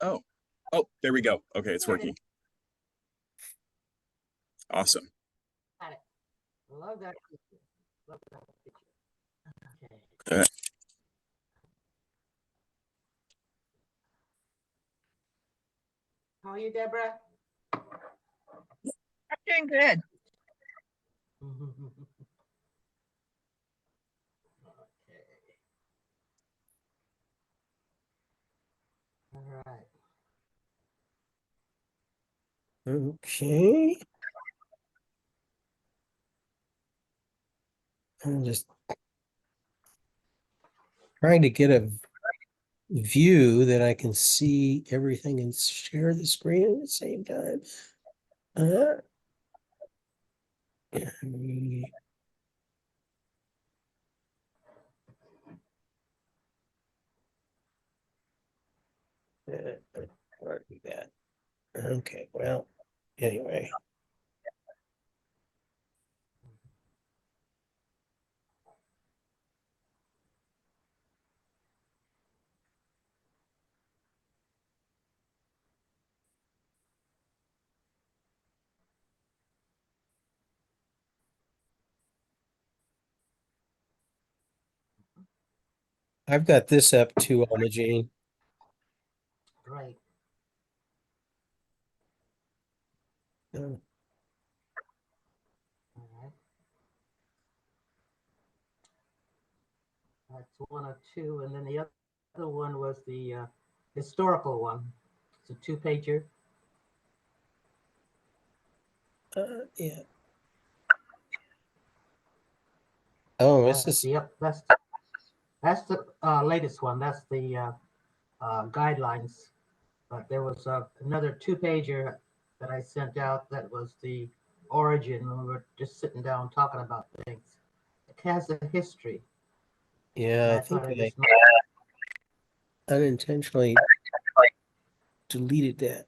Oh, oh, there we go. Okay, it's working. Awesome. Got it. Love that picture. Love that picture. Okay. Uh, How are you, Deborah? I'm doing good. Okay. All right. Okay. I'm just trying to get a view that I can see everything and share the screen at the same time. Uh, where do that? Okay, well, anyway. I've got this up too, Almagene. Great. Oh, All right. That's one of two, and then the other one was the historical one. It's a two-pager. yeah. Oh, this is Yep, that's the latest one. That's the guidelines. But there was another two-pager that I sent out that was the origin when we were just sitting down talking about things. It has a history. yeah, I I think thought I I just unintentionally deleted that.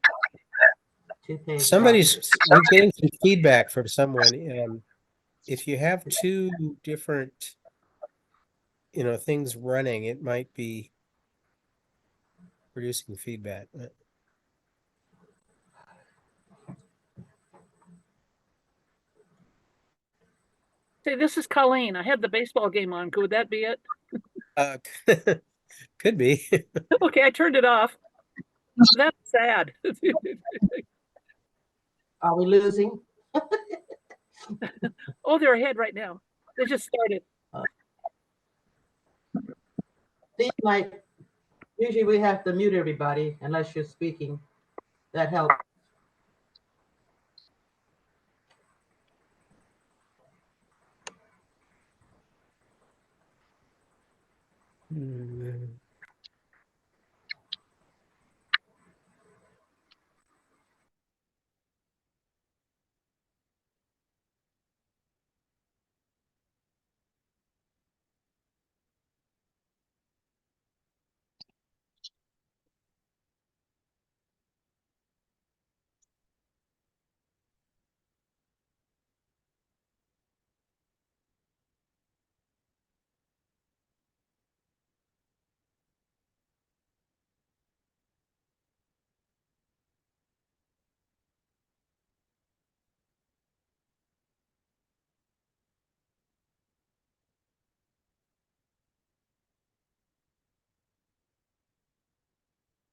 two-page We're getting some feedback from someone. If you have two different, things running, it might be producing feedback. Say, this is Colleen. I had the baseball game on. Could that be it? Uh, could be. Okay, I turned it off. That's sad. Are we losing? Oh, they're ahead right now. They just started. Seems like usually we have to mute everybody unless you're speaking. That helps. Hmm.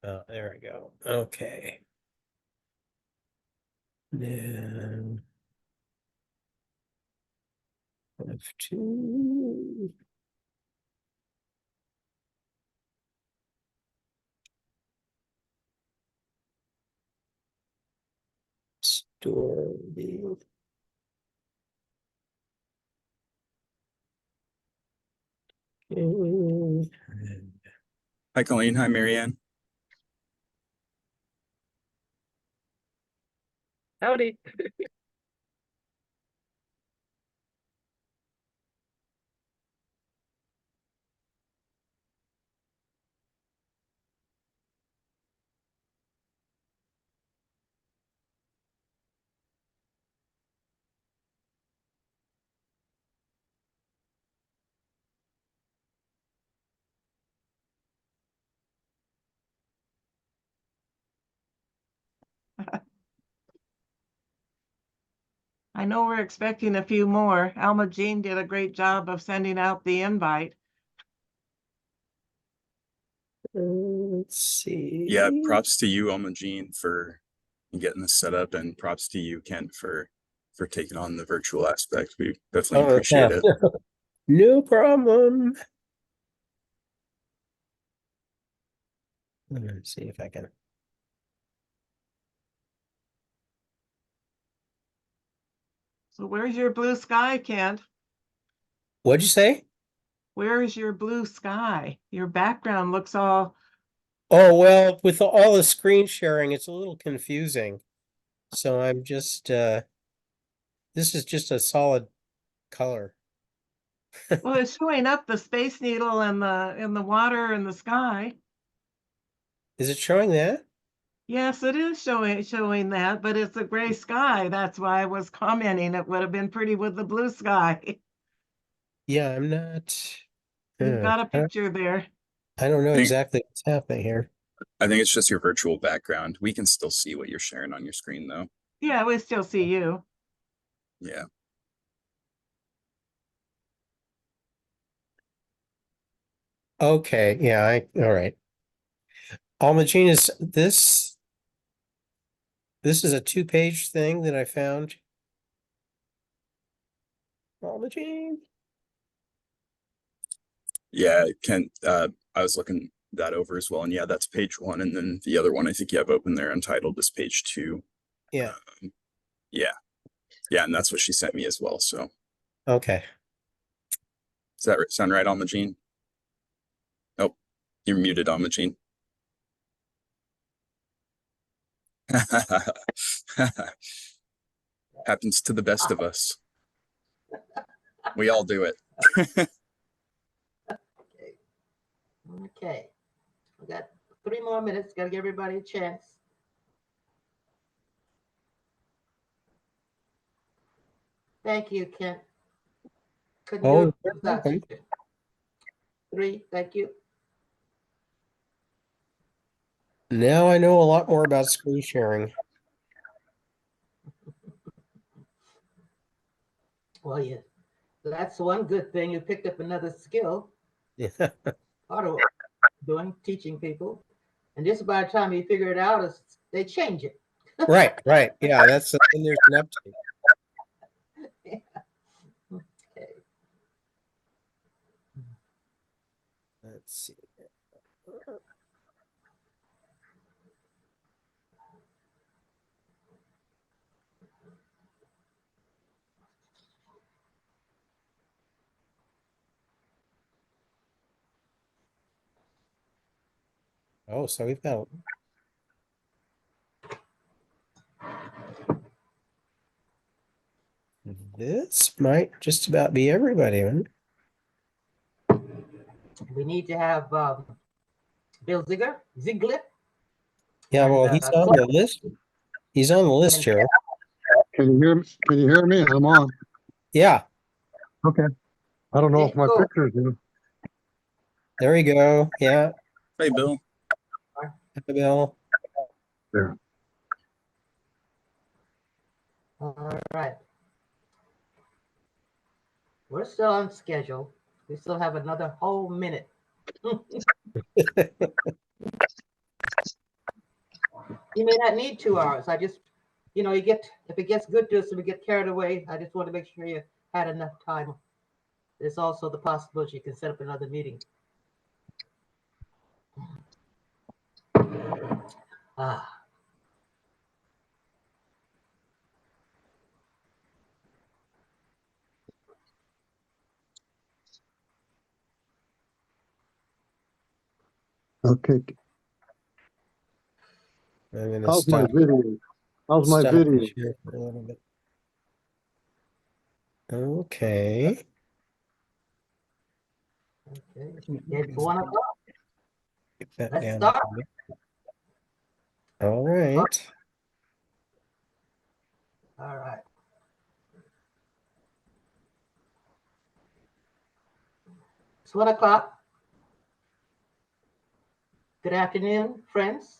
Oh, there we go. Okay. Then F2. Store the Hi, Colleen. Hi, Marianne. Howdy. I know we're expecting a few more. Alma Jean did a great job of sending out the invite. Let's see. Yeah, props to you, Alma Jean, for getting this set up, and props to you, Kent, for taking on the virtual aspect. We definitely Oh, appreciate yeah. it. No problem. Let's see if I can. So where's your blue sky, Kent? What'd you say? Where is your blue sky? Your background looks all, Oh, well, with all the screen sharing, it's a little confusing. So I'm just, this is just a solid color. well, it's showing up the Space Needle and the water and the sky. Is it showing that? Yes, it is showing that, but it's a gray sky. That's why I was commenting. It would have been pretty with the blue sky. Yeah, I'm not. You've got a I don't- picture there. I don't know Think- exactly what's happening here. I think it's just your virtual background. We can still see what you're sharing on your screen, though. Yeah, we still see you. Yeah. Okay, yeah, all right. Alma Jean, is this is a 2-page thing that I found. Alma Jean. Yeah, Kent, I was looking that over as well. And yeah, that's page 1. And then the other one I think you have open there untitled is page 2. Yeah, Yeah. Yeah, and that's what she sent me as well. So okay. does that sound right, Alma Jean? Nope. You're muted, Alma Jean. Happens to the best of us. We all do it. Okay. We got 3 more minutes. Got to give everybody a chance. Thank you, Kent. Couldn't do Oh, it you're without you. welcome. 3, thank you. Now I know a lot more about screen sharing. Well, yeah, that's one good thing. You picked up another skill, Yeah. part of what you're doing, teaching people. And just by the time you figure it out, they change it. Right. Yeah, that's and there's an update. Okay. Let's see. Oh, so we've got this might just about be everybody, huh? We need to have Bill Ziegler. Yeah, And, well, he's on the list. He's on the list here. Can you hear me? I'm on. Yeah, Okay. I don't know if my Cool. picture's in. there we go. Yeah, Hey, Bill. hi, Bill. There. All right. We're still on schedule. We still have another whole minute. You may not need 2 hours. I just, if it gets good to us and we get carried away, I just want to make sure you had enough time. There's also the possibility you can set up another meeting. Ah. Okay. I'm gonna How's my stop. video? How's my stop video? the share for a little bit. Okay. Okay. It's 1 o'clock. Get that Let's down. start. All right. All right. It's 1 o'clock. Good afternoon, friends,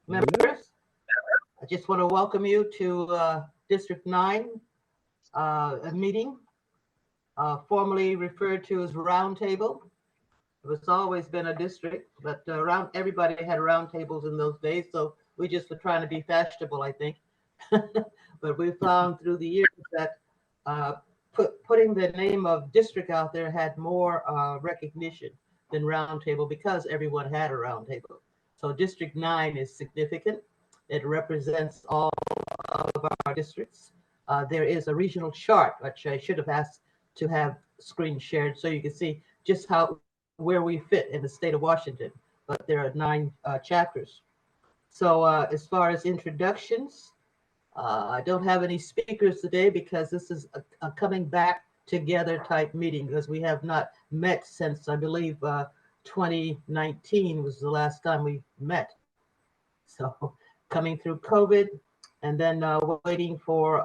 members. I just want to welcome you to District 9 a meeting, formerly referred to as roundtable. It was always been a district, but everybody had roundtables in those days, so we just were trying to be fashionable, I think. But we found through the years that putting the name of district out there had more recognition than roundtable because everyone had a roundtable. So District 9 is significant. It represents all of our districts. There is a regional chart, which I should have asked to have screen shared so you can see just where we fit in the state of Washington. But there are 9 chapters. So as far as introductions, I don't have any speakers today because this is a coming back together type meeting because we have not met since I believe 2019 was the last time we met. So coming through COVID and then waiting for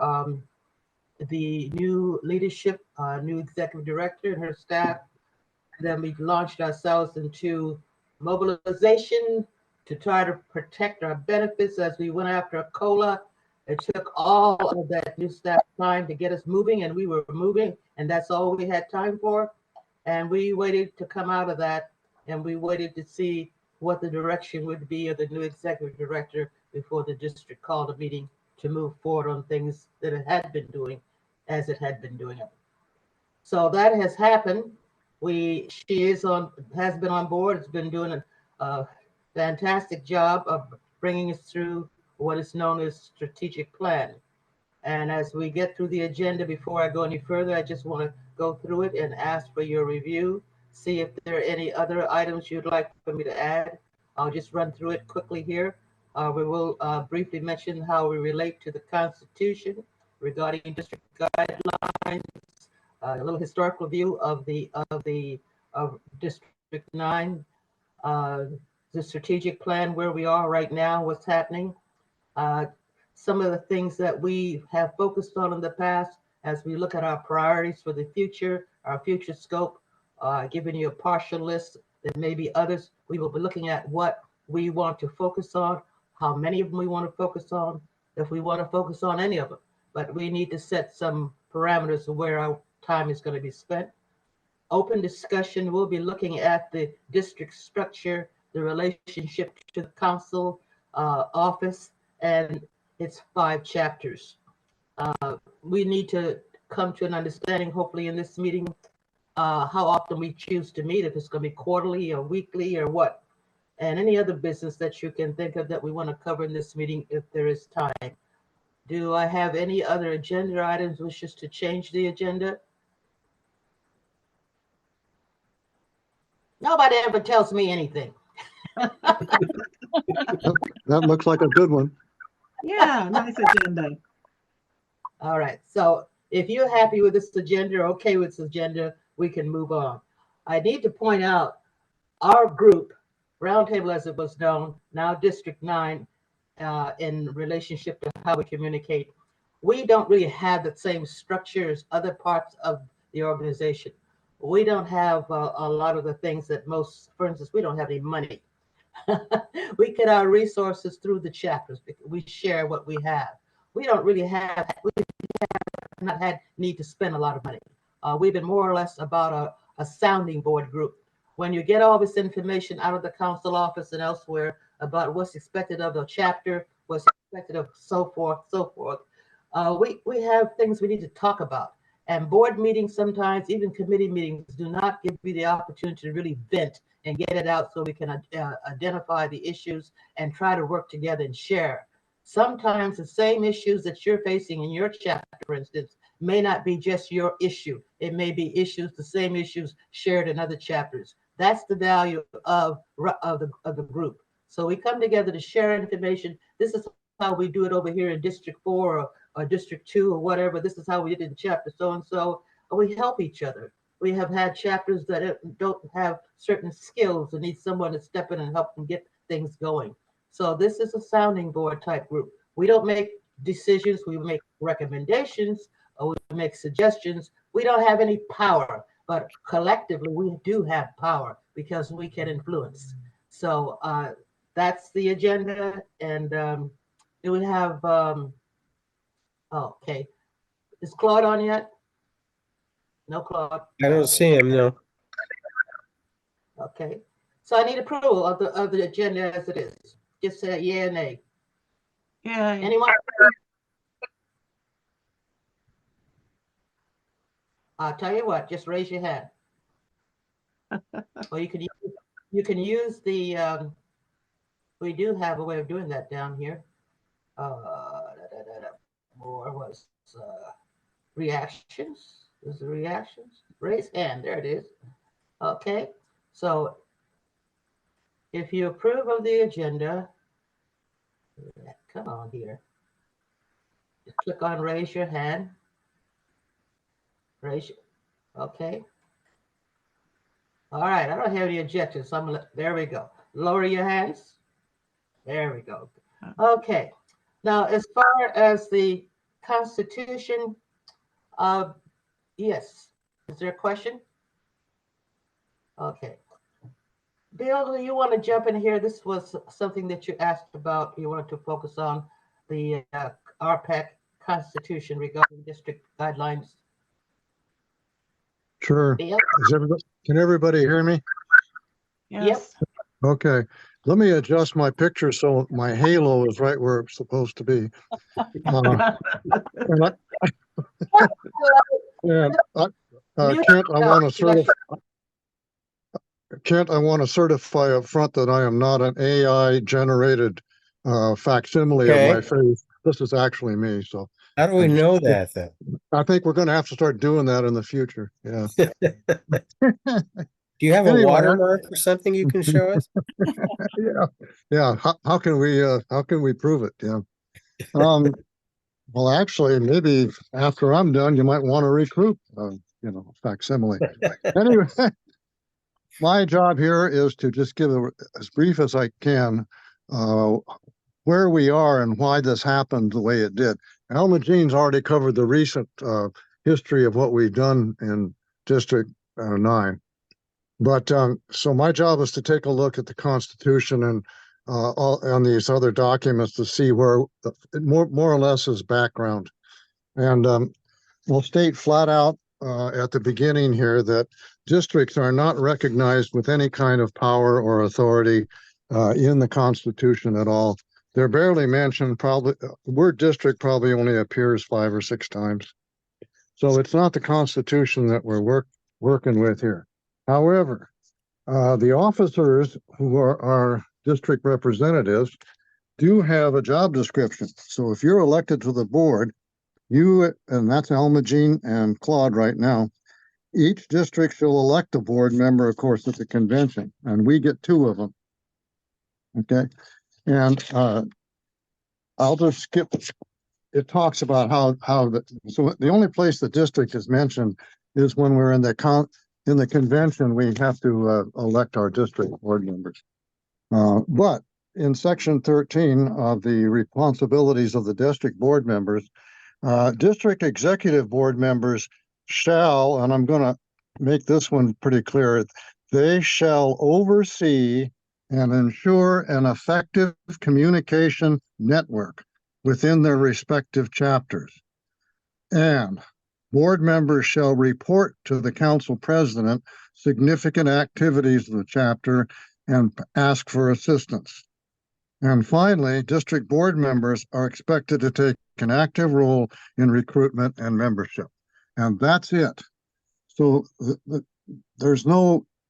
the new leadership, new executive director and her staff. And then we launched ourselves into mobilization to try to protect our benefits as we went after a COLA. It took all of that new staff time to get us moving, and we were moving, and that's all we had time for. And we waited to come out of that, and we waited to see what the direction would be of the new executive director before the district called a meeting to move forward on things that it had been doing as it had been doing it. So that has happened. She has been on board. It's been doing a fantastic job of bringing us through what is known as strategic plan. And as we get through the agenda, before I go any further, I just want to go through it and ask for your review, see if there are any other items you'd like for me to add. I'll just run through it quickly here. We will briefly mention how we relate to the Constitution regarding district guidelines, a little historical view of District 9, the strategic plan, where we are right now, what's happening. Some of the things that we have focused on in the past as we look at our priorities for the future, our future scope, giving you a partial list. There may be others. We will be looking at what we want to focus on, how many of them we want to focus on, if we want to focus on any of them. But we need to set some parameters of where our time is going to be spent. Open discussion, we'll be looking at the district structure, the relationship to the council office, and its 5 chapters. We need to come to an understanding, hopefully in this meeting, how often we choose to meet, if it's going to be quarterly or weekly or what, and any other business that you can think of that we want to cover in this meeting if there is time. Do I have any other agenda items, wishes to change the agenda? Nobody ever tells me anything. That looks like a good one. Yeah, nice agenda. All right, so if you're happy with this agenda or okay with this agenda, we can move on. I need to point out our group, Roundtable as it was known, now District 9, in relationship to how we communicate, we don't really have the same structure as other parts of the organization. We don't have a lot of the things that most, for instance, we don't have any money. We get our resources through the chapters. We share what we have. We don't really have, we have not had need to spend a lot of money. We've been more or less about a sounding board group. When you get all this information out of the council office and elsewhere about what's expected of the chapter, what's expected of so forth, we have things we need to talk about. And board meetings sometimes, even committee meetings, do not give you the opportunity to really vent and get it out so we can identify the issues and try to work together and share. Sometimes the same issues that you're facing in your chapter, for instance, may not be just your issue. It may be the same issues shared in other chapters. That's the value of the group. So we come together to share information. This is how we do it over here in District 4 or District 2 or whatever. This is how we did it in chapter so-and-so. We help each other. We have had chapters that don't have certain skills and need someone to step in and help them get things going. So this is a sounding board type group. We don't make decisions, we make recommendations, or we make suggestions. We don't have any power, but collectively we do have power because we can influence. So that's the agenda. And do we have, okay. Is Claude on yet? No Claude. I don't see him, no. Okay. So I need approval of the agenda as it is. Just say yeah or nay. Yeah, Anyone? I'll tell you what, just raise your hand. Or you can use the, we do have a way of doing that down here. More was, reactions. Is the reactions? Raise hand, there it is. Okay, so if you approve of the agenda, come on here. Just click on raise your hand. Okay. All right, I don't have any objections, so I'm gonna, there we go. Lower your hands. There we go. Okay, now as far as the Constitution, yes, is there a question? Okay. Bill, do you want to jump in here? This was something that you asked about. You wanted to focus on the RPAC Constitution regarding district guidelines. Sure. Bill? Can everybody hear me? yes. Okay, let me adjust my picture so my halo is right where it's supposed to be. And Kent, I want to certify up front that I am not an AI generated facsimile of my face. This is actually me, so How do we know that then? I think we're going to have to start doing that in the future. Yeah. Do you have Anyway, a watermark or something you can show us? Yeah. How can we prove it? Yeah. Well, actually, maybe after I'm done, you might want to recruit, facsimile. Anyway, my job here is to just give as brief as I can where we are and why this happened the way it did. Alma Jean's already covered the recent history of what we've done in District 9. But so my job is to take a look at the Constitution and on these other documents to see where more or less is background. And we'll state flat out at the beginning here that districts are not recognized with any kind of power or authority in the Constitution at all. They're barely mentioned. Probably the word district probably only appears 5 or 6 times. So it's not the Constitution that we're working with here. However, the officers who are our district representatives do have a job description. So if you're elected to the board, and that's Alma Jean and Claude right now, each district shall elect a board member, of course, at the convention, and we get 2 of them. Okay. And I'll just skip. It talks about so the only place the district is mentioned is when we're in the convention, we have to elect our district board members. But in section 13 of the responsibilities of the district board members, district executive board members shall, and I'm going to make this one pretty clear, they shall oversee and ensure an effective communication network within their respective chapters. And board members shall report to the council president significant activities of the chapter and ask for assistance. And finally, district board members are expected to take an active role in recruitment and membership. And that's it. So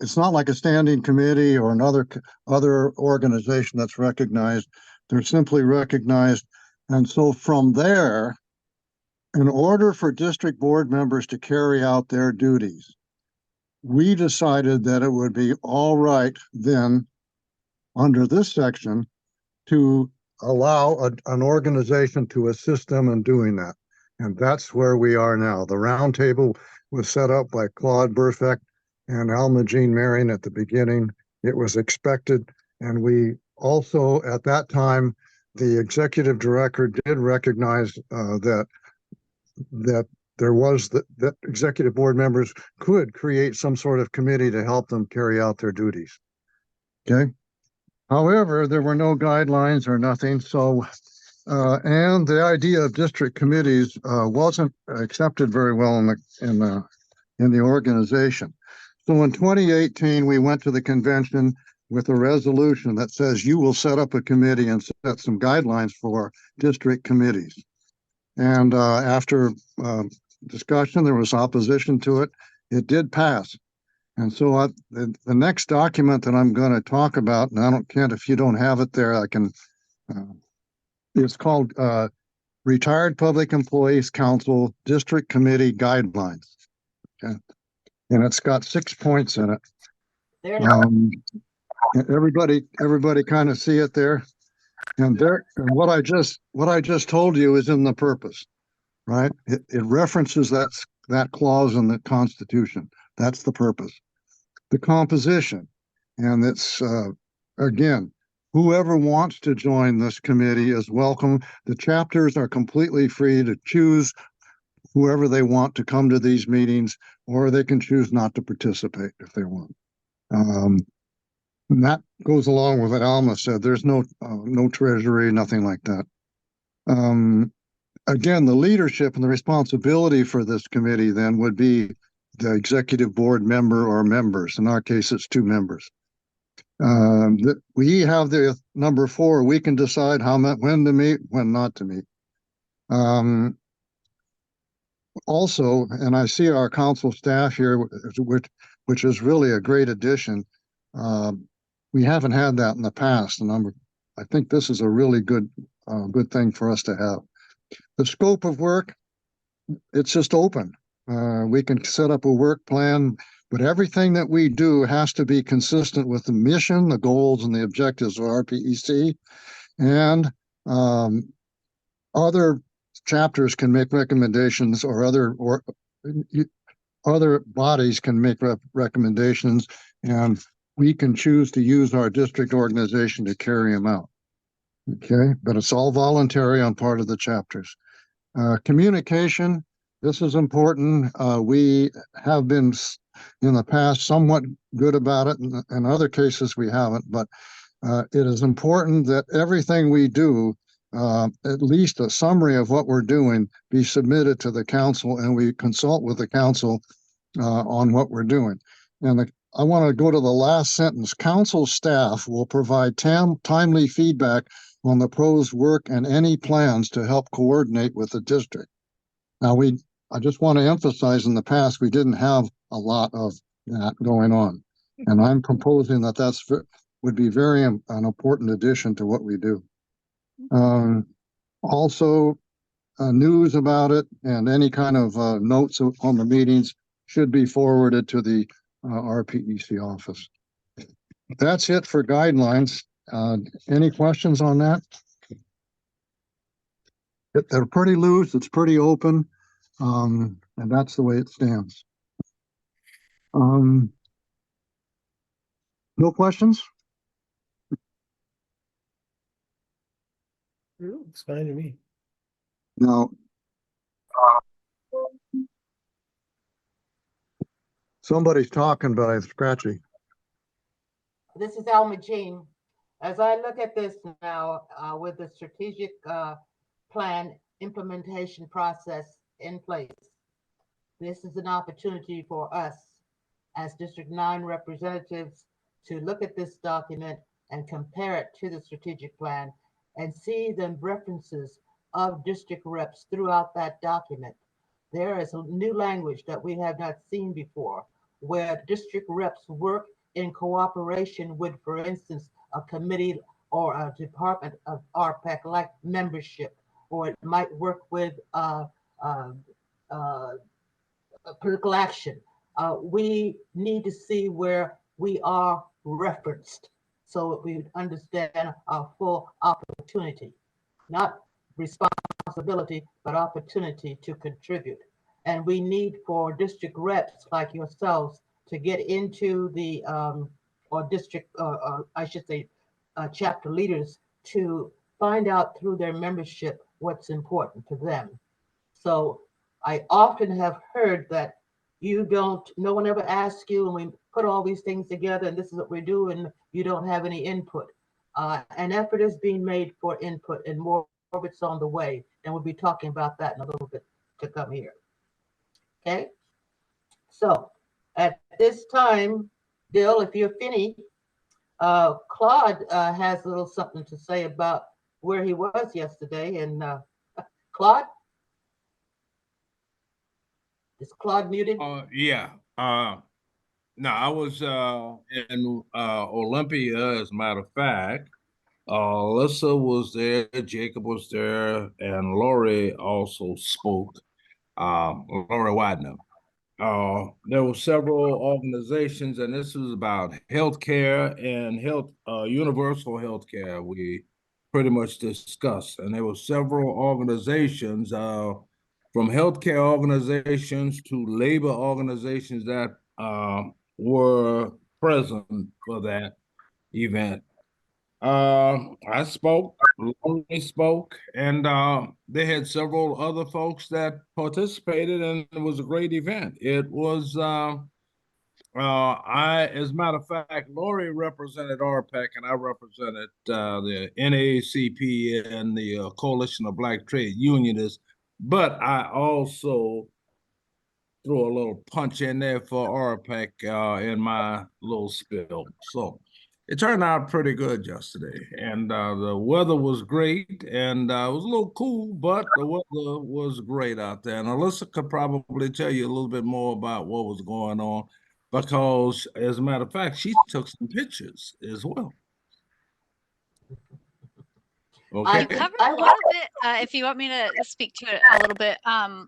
it's not like a standing committee or another organization that's recognized. They're simply recognized. And so from there, in order for district board members to carry out their duties, we decided that it would be all right then, under this section, to allow an organization to assist them in doing that. And that's where we are now. The roundtable was set up by Claude Burfeck and Alma Jean Marion at the beginning. It was expected. And we also, at that time, the executive director did recognize that there was that executive board members could create some sort of committee to help them carry out their duties. Okay. However, there were no guidelines or nothing. So And the idea of district committees wasn't accepted very well in the organization. So in 2018, we went to the convention with a resolution that says you will set up a committee and set some guidelines for district committees. And after discussion, there was opposition to it. It did pass. And so the next document that I'm going to talk about, and I don't care if you don't have it there, I can, it's called Retired Public Employees Council District Committee Guidelines. Okay. And it's got 6 points in it. There, Everybody kind of see it there. And what I just told you is in the purpose, right? It references that clause in the Constitution. That's the purpose. The composition, and it's again, whoever wants to join this committee is welcome. The chapters are completely free to choose whoever they want to come to these meetings, or they can choose not to participate if they want. And that goes along with what Alma said. There's no treasury, nothing like that. Again, the leadership and the responsibility for this committee then would be the executive board member or members. In our case, it's 2 members. We have the number 4. We can decide when to meet, when not to meet. Also, and I see our council staff here, which is really a great addition. We haven't had that in the past, and I think this is a really good thing for us to have. The scope of work, it's just open. We can set up a work plan, but everything that we do has to be consistent with the mission, the goals, and the objectives of RPEC. And other chapters can make recommendations, or other bodies can make recommendations, and we can choose to use our district organization to carry them out. Okay, but it's all voluntary on part of the chapters. Communication, this is important. We have been in the past somewhat good about it. In other cases, we haven't, but it is important that everything we do, at least a summary of what we're doing, be submitted to the council, and we consult with the council on what we're doing. And I want to go to the last sentence. Council staff will provide timely feedback on the proposed work and any plans to help coordinate with the district. Now, I just want to emphasize, in the past, we didn't have a lot of that going on. And I'm proposing that would be an important addition to what we do. Also, news about it and any kind of notes on the meetings should be forwarded to the RPEC office. That's it for guidelines. Any questions on that? They're pretty loose. It's pretty open. And that's the way it stands. No questions? It's fine to me. No. Somebody's talking, but I'm scratchy. this is Alma Jean. As I look at this now, with the strategic plan implementation process in place, this is an opportunity for us as District 9 representatives to look at this document and compare it to the strategic plan and see the references of district reps throughout that document. There is a new language that we have not seen before, where district reps work in cooperation with, for instance, a committee or a department of RPEC like membership, or it might work with political action. We need to see where we are referenced so we understand our full opportunity, not responsibility, but opportunity to contribute. And we need for district reps like yourselves to get into the, or district, I should say, chapter leaders to find out through their membership what's important to them. So I often have heard that no one ever asks you, and we put all these things together and this is what we do, and you don't have any input. An effort is being made for input, and more orbit's on the way, and we'll be talking about that in a little bit to come here. Okay? So at this time, Bill, if you're finished, Claude has a little something to say about where he was yesterday. And Claude? Is Claude muted? Yeah. No, I was in Olympia, as a matter of fact. Alyssa was there, Jacob was there, and Lori also spoke. Lori Widener. There were several organizations, and this was about healthcare and universal healthcare. We pretty much discussed, and there were several organizations, from healthcare organizations to labor organizations that were present for that event. I spoke, Lori spoke, and they had several other folks that participated, and it was a great event. It was, as a matter of fact, Lori represented RPEC, and I represented the NAACP and the Coalition of Black Trade Unionists, but I also threw a little punch in there for RPEC in my little spill. So it turned out pretty good yesterday, and the weather was great, and it was a little cool, but the weather was great out there. And Alyssa could probably tell you a little bit more about what was going on, because, as a matter of fact, she took some pictures as well. I- You Okay. covered I a lot of it. If you want me to speak to it a little bit,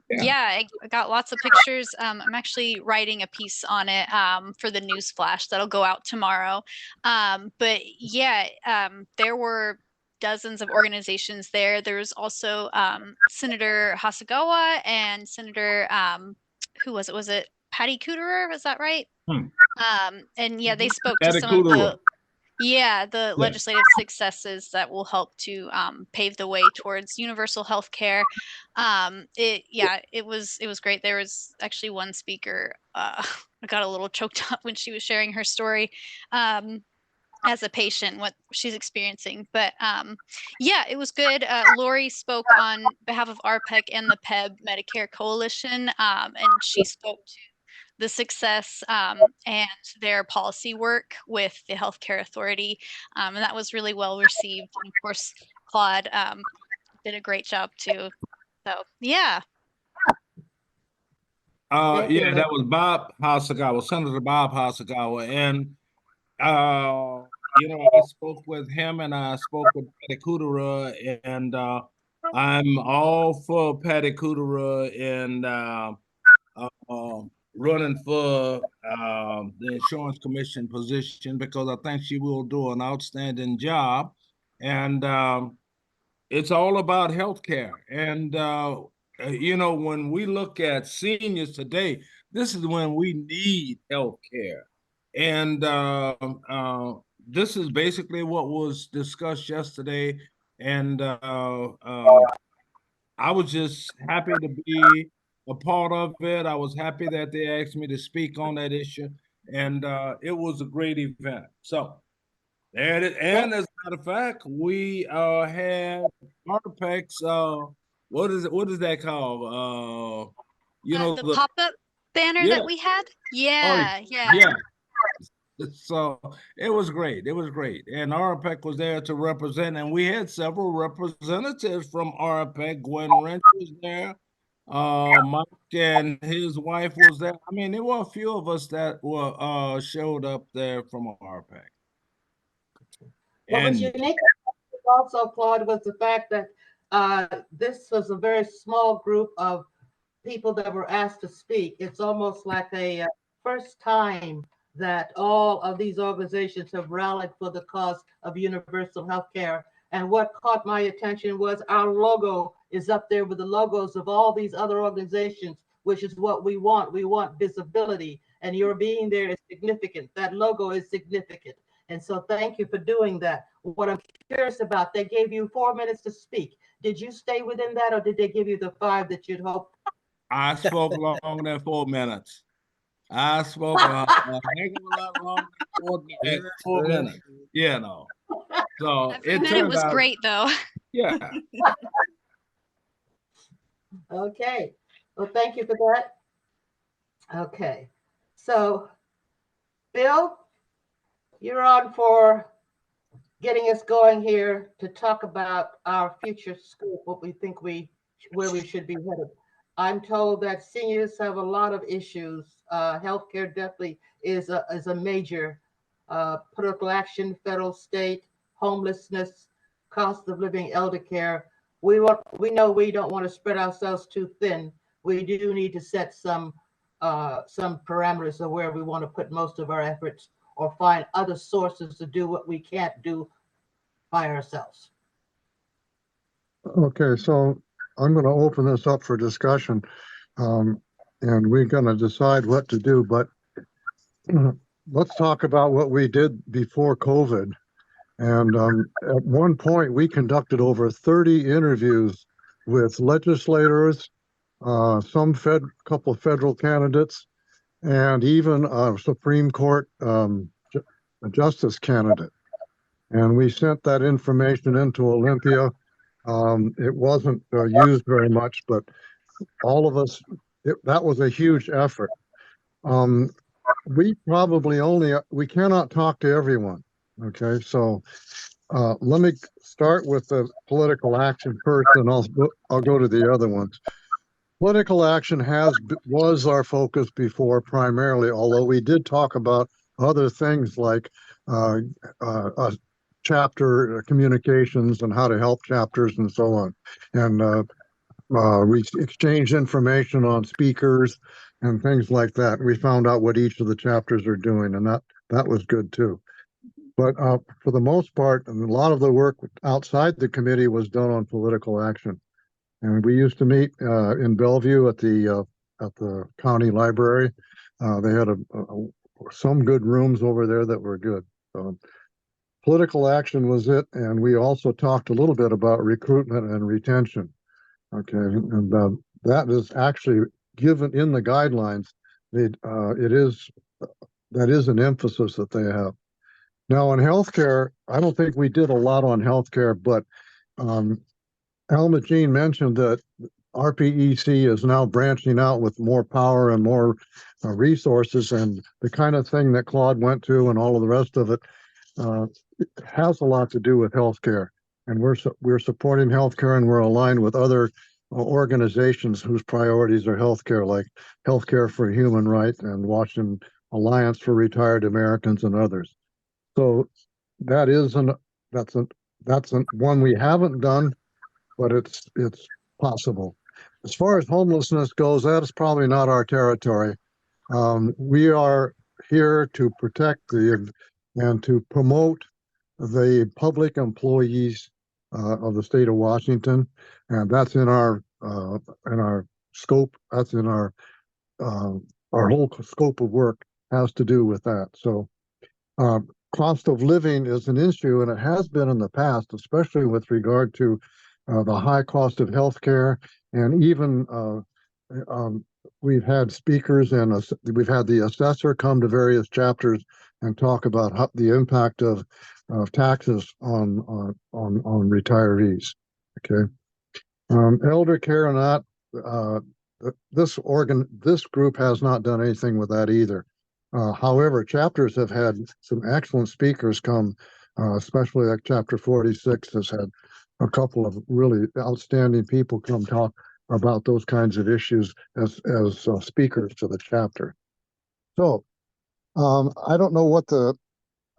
yeah, I got lots of pictures. I'm actually writing a piece on it for the news flash that'll go out tomorrow. But yeah, there were dozens of organizations there. There was also Senator Hasagawa and Senator who was it? Was it Patty Cooterer? Was that right? And yeah, they spoke to Patty some of Cooterer. the legislative successes that will help to pave the way towards universal health care. It was great. There was actually one speaker, I got a little choked up when she was sharing her story as a patient, what she's experiencing. But yeah, it was good. Lori spoke on behalf of RPEC and the PEB Medicare Coalition, and she spoke to the success and their policy work with the Healthcare Authority. And that was really well received. And of course, Claude did a great job too. So yeah. Yeah, that was Bob Hasagawa, Senator Bob Hasagawa. And, I spoke with him, and I spoke with Patty Cooterer, and I'm all for Patty Cooterer and running for the Insurance Commission position, because I think she will do an outstanding job. And it's all about healthcare. And, when we look at seniors today, this is when we need healthcare. And this is basically what was discussed yesterday. And I was just happy to be a part of it. I was happy that they asked me to speak on that issue, and it was a great event. So, and as a matter of fact, we had RPEC's, what is that called? The pop-up banner that we had. Yeah. So it was great. It was great. And RPEC was there to represent, and we had several representatives from RPEC. Gwen Wrench was there. Mike and his wife was there. I mean, there were a few of us that were showed up there from RPEC. What was And unique also, Claude, was the fact that this was a very small group of people that were asked to speak. It's almost like a first time that all of these organizations have rallied for the cause of universal health care. And what caught my attention was our logo is up there with the logos of all these other organizations, which is what we want. We want visibility, and your being there is significant. That logo is significant. And so thank you for doing that. What I'm curious about, they gave you 4 minutes to speak. Did you stay within that, or did they give you the 5 that you'd hoped? I spoke longer than 4 minutes. I spoke a heck of a lot longer than 4 minutes. So Every minute was great though. Yeah. Okay, well, thank you for that. Okay, so Bill, you're on for getting us going here to talk about our future scope, what we think where we should be headed. I'm told that seniors have a lot of issues. Healthcare definitely is a major political action, federal, state, homelessness, cost of living, elder care. We know we don't want to spread ourselves too thin. We do need to set some parameters of where we want to put most of our efforts, or find other sources to do what we can't do by ourselves. Okay, so I'm going to open this up for discussion, and we're going to decide what to do. But let's talk about what we did before COVID. And at one point, we conducted over 30 interviews with legislators, couple of federal candidates, and even a Supreme Court justice candidate. And we sent that information into Olympia. It wasn't used very much, but all of us, that was a huge effort. We probably we cannot talk to everyone. Okay, so let me start with the political action first, and I'll go to the other ones. Political action was our focus before primarily, although we did talk about other things like chapter communications and how to help chapters and so on. And we exchanged information on speakers and things like that. We found out what each of the chapters are doing, and that was good too. But for the most part, and a lot of the work outside the committee was done on political action. And we used to meet in Bellevue at the county library. They had some good rooms over there that were good. So political action was it, and we also talked a little bit about recruitment and retention. Okay, and that is actually given in the guidelines. That is an emphasis that they have. Now, in healthcare, I don't think we did a lot on healthcare, but Alma Jean mentioned that RPEC is now branching out with more power and more resources, and the kind of thing that Claude went to and all of the rest of it has a lot to do with healthcare. And we're supporting healthcare, and we're aligned with other organizations whose priorities are healthcare, like Healthcare for Human Rights and Washington Alliance for Retired Americans and others. So that's one we haven't done, but it's possible. As far as homelessness goes, that is probably not our territory. We are here to protect and to promote the public employees of the state of Washington, and that's in our scope. That's in our whole scope of work has to do with that. So cost of living is an issue, and it has been in the past, especially with regard to the high cost of healthcare, and even we've had speakers and we've had the assessor come to various chapters and talk about the impact of taxes on retirees. Okay, elder care and that this group has not done anything with that either. However, chapters have had some excellent speakers come, especially like chapter 46 has had a couple of really outstanding people come talk about those kinds of issues as speakers to the chapter. So I don't know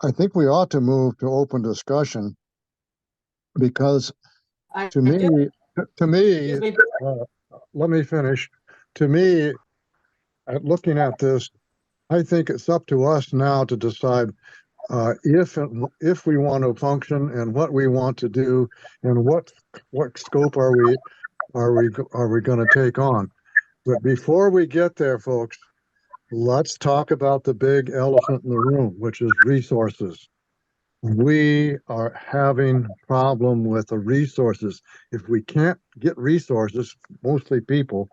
I think we ought to move to open discussion, because to me, let me finish. To me, looking at this, I think it's up to us now to decide if we want to function and what we want to do and what scope are we going to take on. But before we get there, folks, let's talk about the big elephant in the room, which is resources. We are having a problem with the resources. If we can't get resources, mostly people,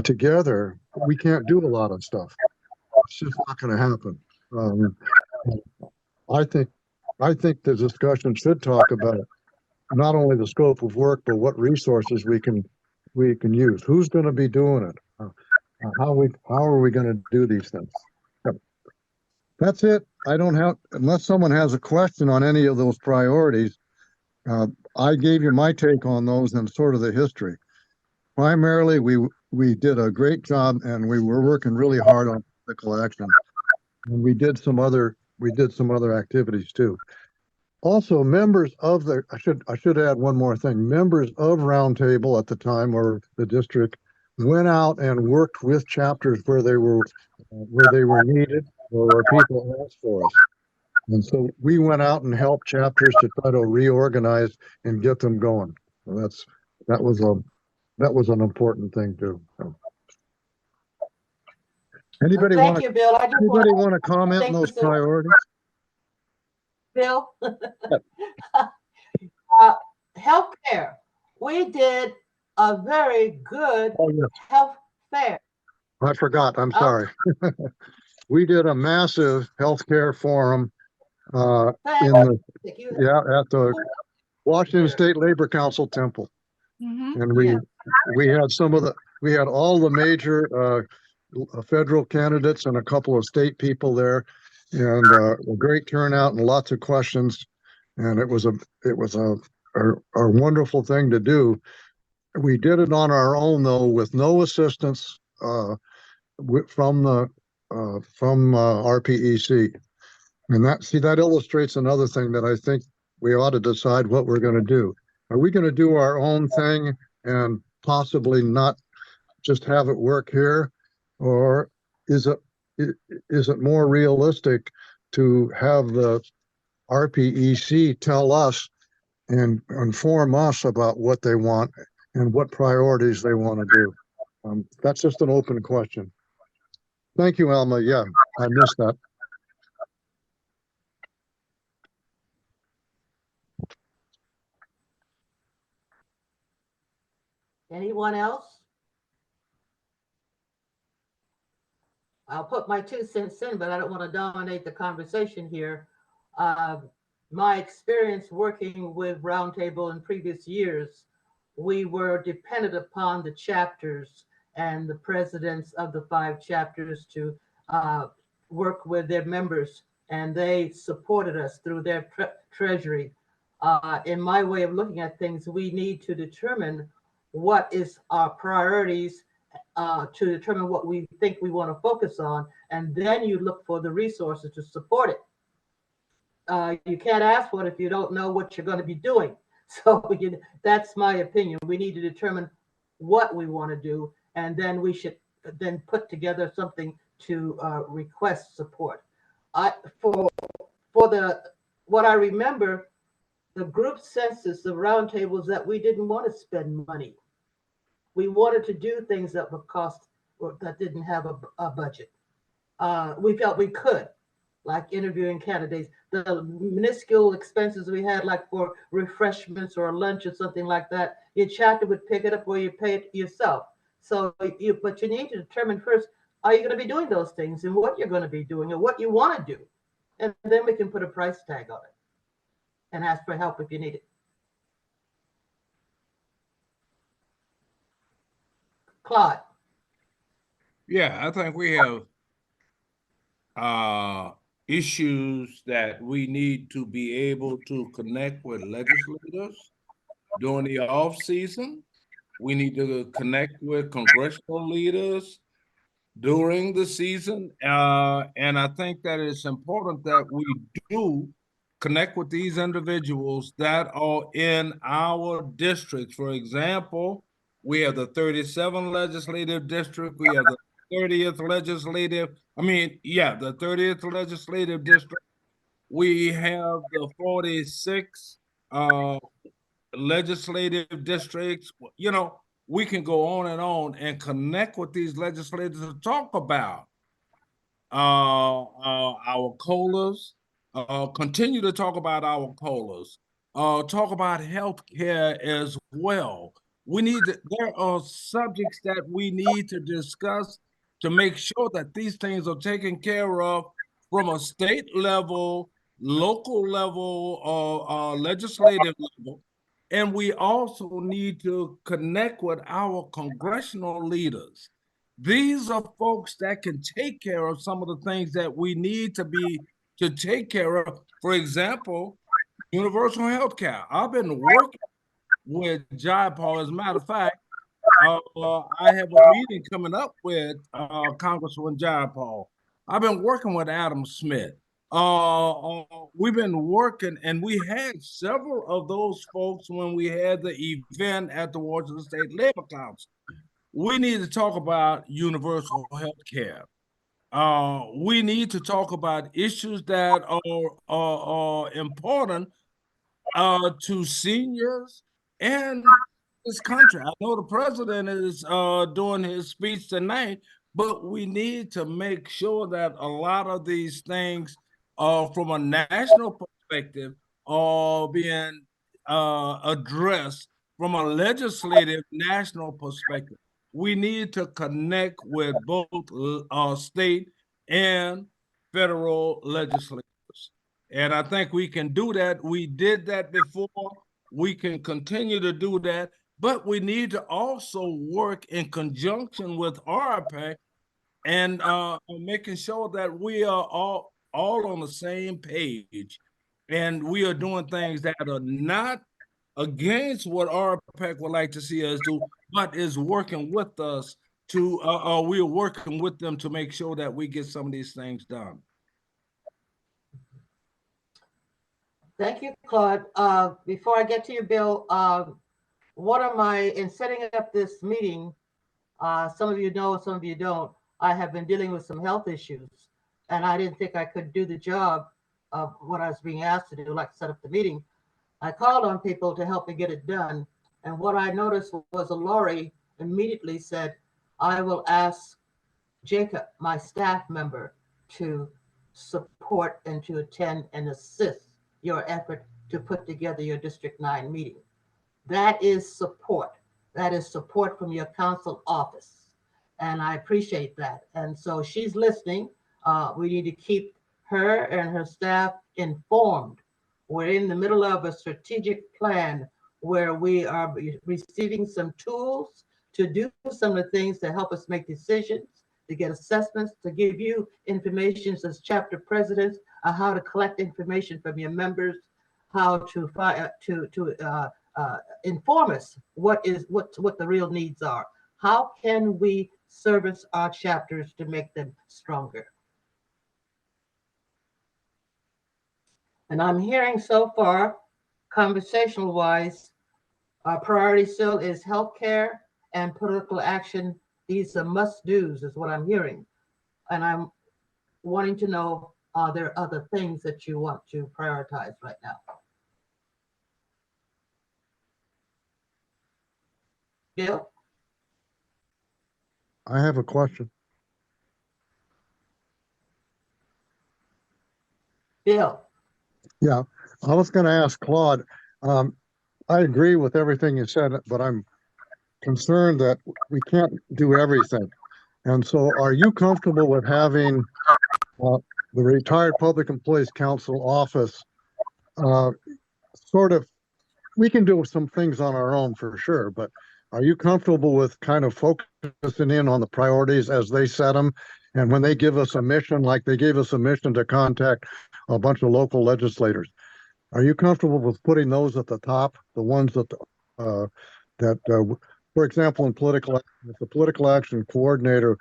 together, we can't do a lot of stuff. It's just not going to happen. I think the discussion should talk about not only the scope of work, but what resources we can use. Who's going to be doing it? How are we going to do these things? Yep. That's it. I don't have, unless someone has a question on any of those priorities. I gave you my take on those and sort of the history. Primarily, we did a great job, and we were working really hard on political action. And we did some other activities too. Also, members of the, I should add one more thing. Members of Roundtable at the time, or the district, went out and worked with chapters where they were needed, or where people asked for us. And so we went out and helped chapters to try to reorganize and get them going. So that was an important thing too. So. Anybody Thank want you, Bill. I just anybody want to comment on thank those you, sir. priorities? Bill. Healthcare. We did a very good Oh, yes. health fair. I forgot. I'm Oh. sorry. We did a massive healthcare forum in the at the Washington State Labor Council Temple, and we had all the major federal candidates and a couple of state people there, and a great turnout and lots of questions, and it was a wonderful thing to do. We did it on our own though, with no assistance from RPEC, and that illustrates another thing that I think we ought to decide what we're going to do. Are we going to do our own thing and possibly not just have it work here, or is it more realistic to have the RPEC tell us and inform us about what they want and what priorities they want to do? That's just an open question. Thank you, Alma. Yeah, I missed that. Anyone else? I'll put my 2 cents in, but I don't want to dominate the conversation here. My experience working with Roundtable in previous years, we were dependent upon the chapters and the presidents of the 5 chapters to work with their members, and they supported us through their treasury. In my way of looking at things, we need to determine what is our priorities to determine what we think we want to focus on, and then you look for the resources to support it. You can't ask for it if you don't know what you're going to be doing. So that's my opinion. We need to determine what we want to do, and then we should then put together something to request support. What I remember, the group census of Roundtables, that we didn't want to spend money. We wanted to do things that would cost, or that didn't have a budget. We felt we could, like interviewing candidates. The minuscule expenses we had, like for refreshments or lunch or something like that, your chapter would pick it up or you pay it yourself. So, but you need to determine first, are you going to be doing those things and what you're going to be doing and what you want to do? And then we can put a price tag on it and ask for help if you need it. Claude. Yeah, I think we have issues that we need to be able to connect with legislators during the off season. We need to connect with congressional leaders during the season. And I think that it's important that we do connect with these individuals that are in our districts. For example, we have the 37th legislative district. We have the 30th legislative. The 30th legislative district. We have the 46 legislative districts. You know, we can go on and connect with these legislators to talk about our COLAs, continue to talk about our COLAs, talk about healthcare as well. There are subjects that we need to discuss to make sure that these things are taken care of from a state level, local level, legislative level, And we also need to connect with our congressional leaders. These are folks that can take care of some of the things that we need to take care of. For example, universal health care. I've been working with Jayapal. As a matter of fact, I have a meeting coming up with Congressman Jayapal. I've been working with Adam Smith. We've been working, and we had several of those folks when we had the event at the Washington State Labor Council. We need to talk about universal health care. We need to talk about issues that are important to seniors and this country. I know the president is doing his speech tonight, but we need to make sure that a lot of these things from a national perspective are being addressed from a legislative national perspective. We need to connect with both state and federal legislators. And I think we can do that. We did that before. We can continue to do that. But we need to also work in conjunction with RPAC and making sure that we are all on the same page. And we are doing things that are not against what RPAC would like to see us do, but is working with us to, we are working with them to make sure that we get some of these things done. Thank you, Claude. Before I get to you, Bill, in setting up this meeting, some of you know, some of you don't, I have been dealing with some health issues, and I didn't think I could do the job of what I was being asked to do, like set up the meeting. I called on people to help me get it done, and what I noticed was Lori immediately said, I will ask Jacob, my staff member, to support and to attend and assist your effort to put together your District 9 meeting. That is support. That is support from your council office. And I appreciate that. And so she's listening. We need to keep her and her staff informed. We're in the middle of a strategic plan where we are receiving some tools to do some of the things to help us make decisions, to get assessments, to give you information as chapter presidents on how to collect information from your members, how to inform us what the real needs are. How can we service our chapters to make them stronger? And I'm hearing so far, conversational wise, our priority still is healthcare and political action. These are must-dos is what I'm hearing. And I'm wanting to know, are there other things that you want to prioritize right now? Bill? I have a question. Bill? Yeah, I was going to ask Claude. I agree with everything you said, but I'm concerned that we can't do everything. And so are you comfortable with having the Retired Public Employees Council office sort of, we can do some things on our own for sure, but are you comfortable with kind of focusing in on the priorities as they set them? And when they give us a mission, like they gave us a mission to contact a bunch of local legislators, are you comfortable with putting those at the top, the ones that, for example, in political, if the political action coordinator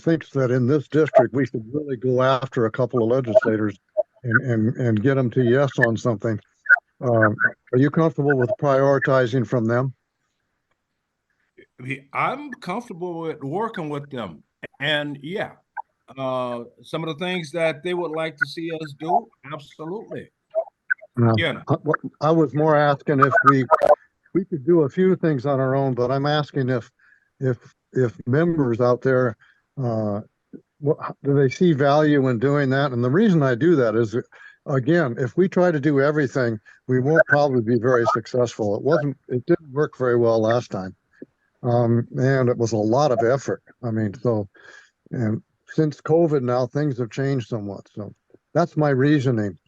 thinks that in this district we should really go after a couple of legislators and get them to yes on something, are you comfortable with prioritizing from them? I'm comfortable with working with them, and yeah, some of the things that they would like to see us do, absolutely. Yeah. I was more asking if we could do a few things on our own, but I'm asking if members out there, do they see value in doing that? And the reason I do that is, again, if we try to do everything, we won't probably be very successful. It didn't work very well last time. And it was a lot of effort. I mean, and since COVID now, things have changed somewhat. So that's my reasoning.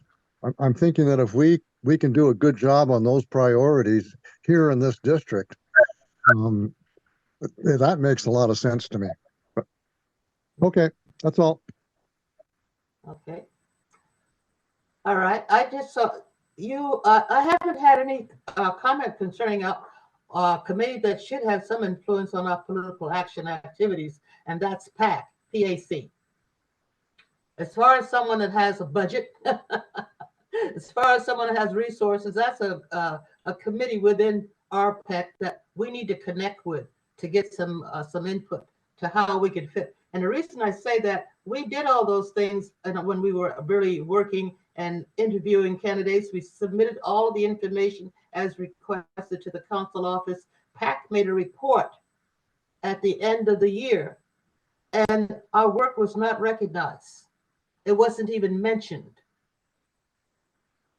I'm thinking that if we we can do a good job on those priorities here in this district, that makes a lot of sense to me. But, okay, that's all. Okay. All right, I just saw you, I haven't had any comment concerning a committee that should have some influence on our political action activities, and that's PAC, P-A-C. As far as someone that has a budget, as far as someone that has resources, that's a committee within our PAC that we need to connect with to get some input to how we can fit. And the reason I say that, we did all those things and when we were really working and interviewing candidates. We submitted all of the information as requested to the council office. PAC made a report at the end of the year, and our work was not recognized. It wasn't even mentioned.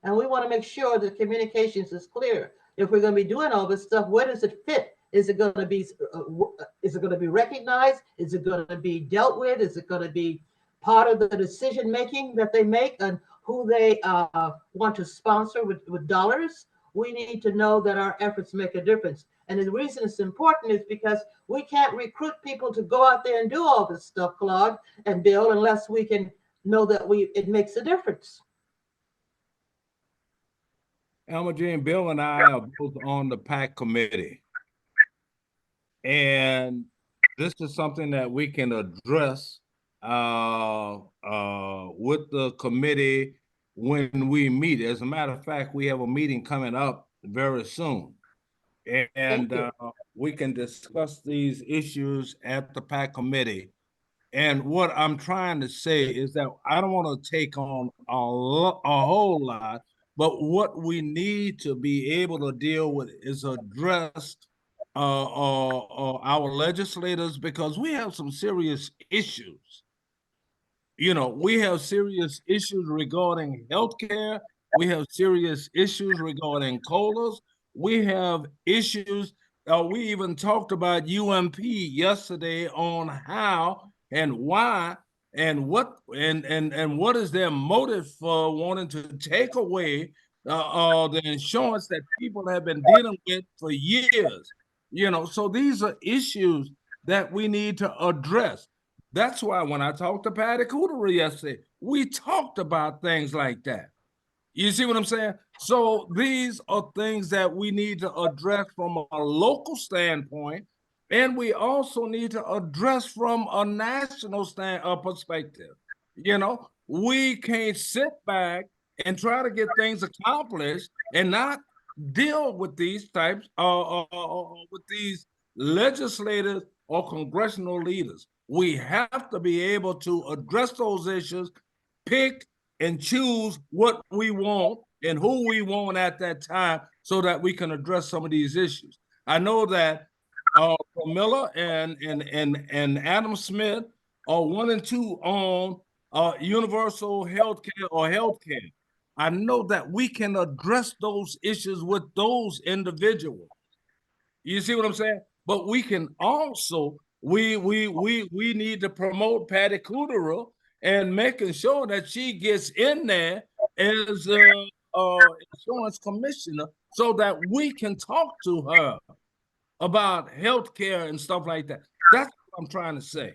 And we want to make sure that communications is clear. If we're going to be doing all this stuff, where does it fit? Is it going to be recognized? Is it going to be dealt with? Is it going to be part of the decision making that they make on who they want to sponsor with dollars? We need to know that our efforts make a difference. And the reason it's important is because we can't recruit people to go out there and do all this stuff, Claude and Bill, unless we can know that it makes a difference. Elma Jean, Bill and I are both on the PAC committee. And this is something that we can address with the committee when we meet. As a matter of fact, we have a meeting coming up very soon. And we can discuss these issues at the PAC committee. And what I'm trying to say is that I don't want to take on a whole lot, but what we need to be able to deal with is address our legislators, because we have some serious issues. You know, we have serious issues regarding healthcare. We have serious issues regarding COLAs. We have issues. We even talked about UMP yesterday on how and why and what and what is their motive for wanting to take away the insurance that people have been dealing with for years. You know, so these are issues that we need to address. That's why when I talked to Patty Cooter yesterday, we talked about things like that. You see what I'm saying? So these are things that we need to address from a local standpoint, and we also need to address from a national perspective. You know, we can't sit back and try to get things accomplished and not deal with these types with these legislators or congressional leaders. We have to be able to address those issues, pick and choose what we want and who we want at that time so that we can address some of these issues. I know that Miller and Adam Smith are 1 and 2 on universal healthcare or healthcare. I know that we can address those issues with those individuals. You see what I'm saying? But we can also, we need to promote Patty Cooter and making sure that she gets in there as insurance commissioner so that we can talk to her about healthcare and stuff like that. That's what I'm trying to say.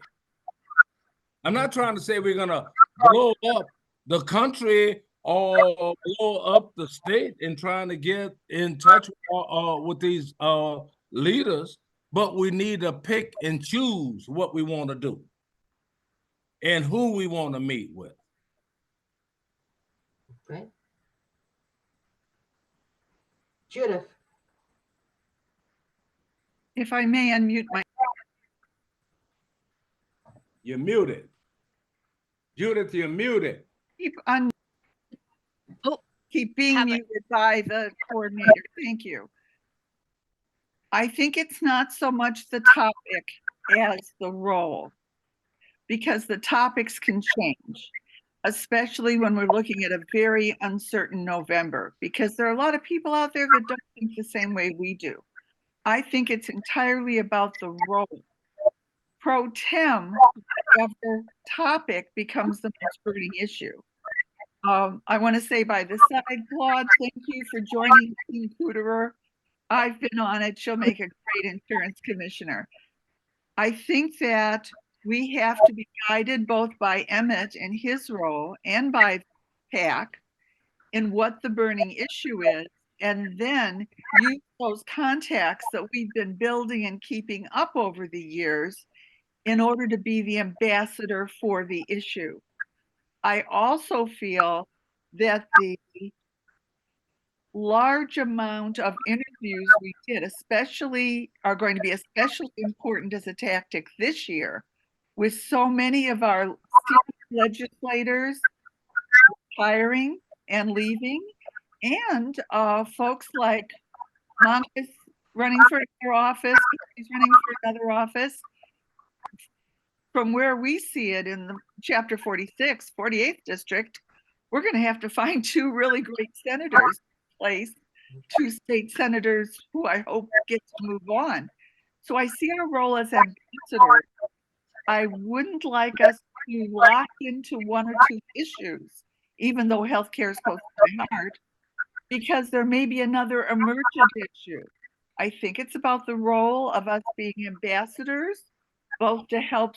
I'm not trying to say we're gonna blow up the country or blow up the state and trying to get in touch with these leaders, but we need to pick and choose what we want to do and who we want to meet with. Okay. Judith. If I may unmute my. You're muted. Judith, you're muted. Keep being muted by the coordinator. Thank you. I think it's not so much the topic as the role, because the topics can change, especially when we're looking at a very uncertain November, because there are a lot of people out there that don't think the same way we do. I think it's entirely about the role. Pro tem, whatever topic becomes the most burning issue. I want to say by the side, Claude, thank you for joining Team Cooterer. I've been on it. She'll make a great insurance commissioner. I think that we have to be guided both by Emmett and his role and by PAC in what the burning issue is, and then use those contacts that we've been building and keeping up over the years in order to be the ambassador for the issue. I also feel that the large amount of interviews we did, especially are going to be especially important as a tactic this year, with so many of our legislators hiring and leaving, and folks like Monica's running for another office, he's running for another office. From where we see it in the chapter 46, 48th district, we're going to have to find two really great senators in place, two state senators who I hope get to move on. So I see our role as ambassador. I wouldn't like us to lock into one or two issues, even though healthcare is close to my heart, because there may be another emergent issue. I think it's about the role of us being ambassadors, both to help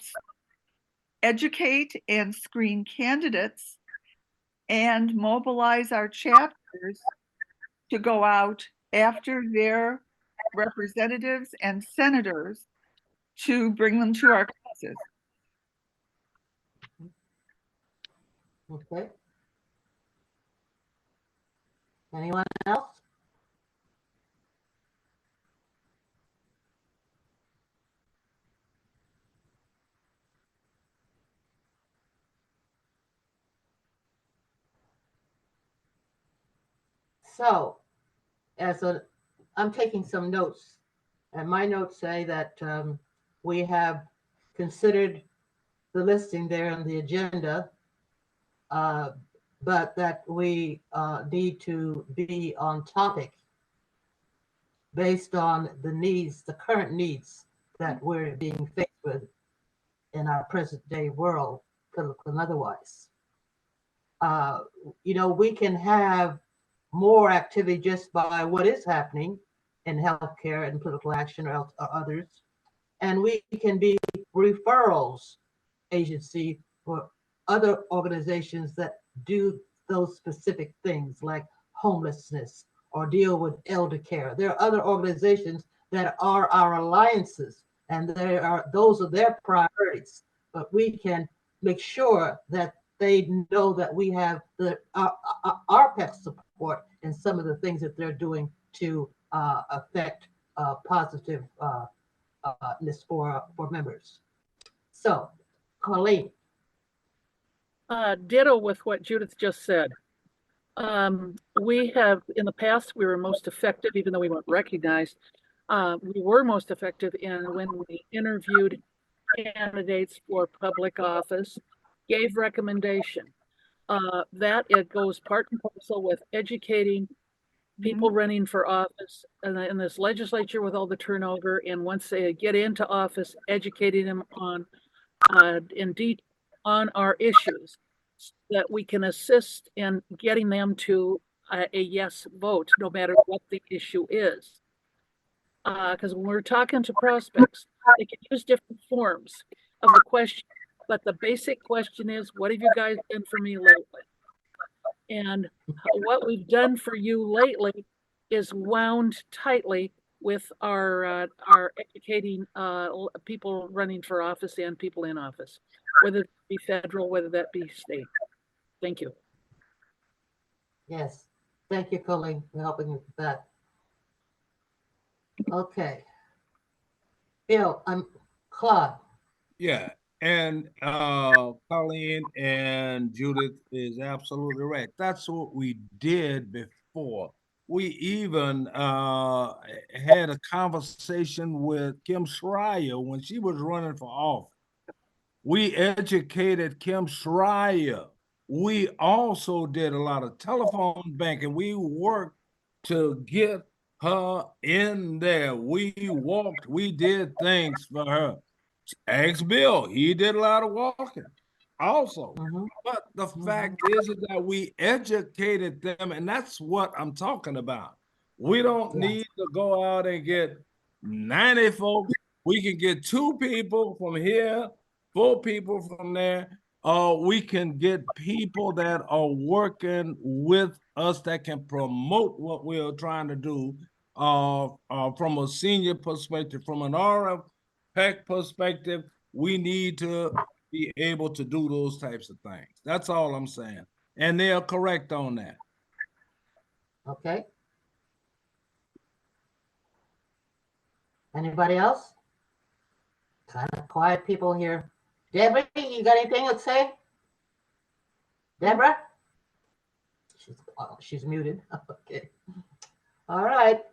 educate and screen candidates and mobilize our chapters to go out after their representatives and senators to bring them to our causes. Okay. Anyone else? So, I'm taking some notes, and my notes say that we have considered the listing there on the agenda, but that we need to be on topic based on the needs, the current needs that we're being faced with in our present day world, political and otherwise. We can have more activity just by what is happening in healthcare and political action or others. And we can be referrals agency for other organizations that do those specific things like homelessness or deal with elder care. There are other organizations that are our alliances, and those are their priorities. But we can make sure that they know that we have our PEP support in some of the things that they're doing to affect positiveness for members. So, Colleen. Ditto with what Judith just said. We have, in the past, we were most effective, even though we weren't recognized. We were most effective when we interviewed candidates for public office, gave recommendation. That it goes part and parcel with educating people running for office in this legislature with all the turnover, and once they get into office, educating them on indeed on our issues, so that we can assist in getting them to a yes vote, no matter what the issue is. Because when we're talking to prospects, they can use different forms of the question, but the basic question is, what have you guys done for me lately? And what we've done for you lately is wound tightly with our educating people running for office and people in office, whether it be federal, whether that be state. Thank you. Yes, thank you, Colleen, for helping with that. Okay. Bill, Claude. Yeah, and Colleen and Judith is absolutely right. That's what we did before. We even had a conversation with Kim Schreier when she was running for office. We educated Kim Schreier. We also did a lot of telephone banking. We worked to get her in there. We walked, we did things for her. Ask Bill, he did a lot of walking. also. Mhm. But the Mhm. fact is that we educated them, and that's what I'm talking about. We don't Yeah. need to go out and get 90 folks. We can get 2 people from here, 4 people from there. We can get people that are working with us that can promote what we're trying to do from a senior perspective, from an RFPEC perspective. We need to be able to do those types of things. That's all I'm saying. And they are correct on that. Okay. Anybody else? Kind of quiet people here. Deborah, you got anything to say? Deborah? She's muted. Okay. All right.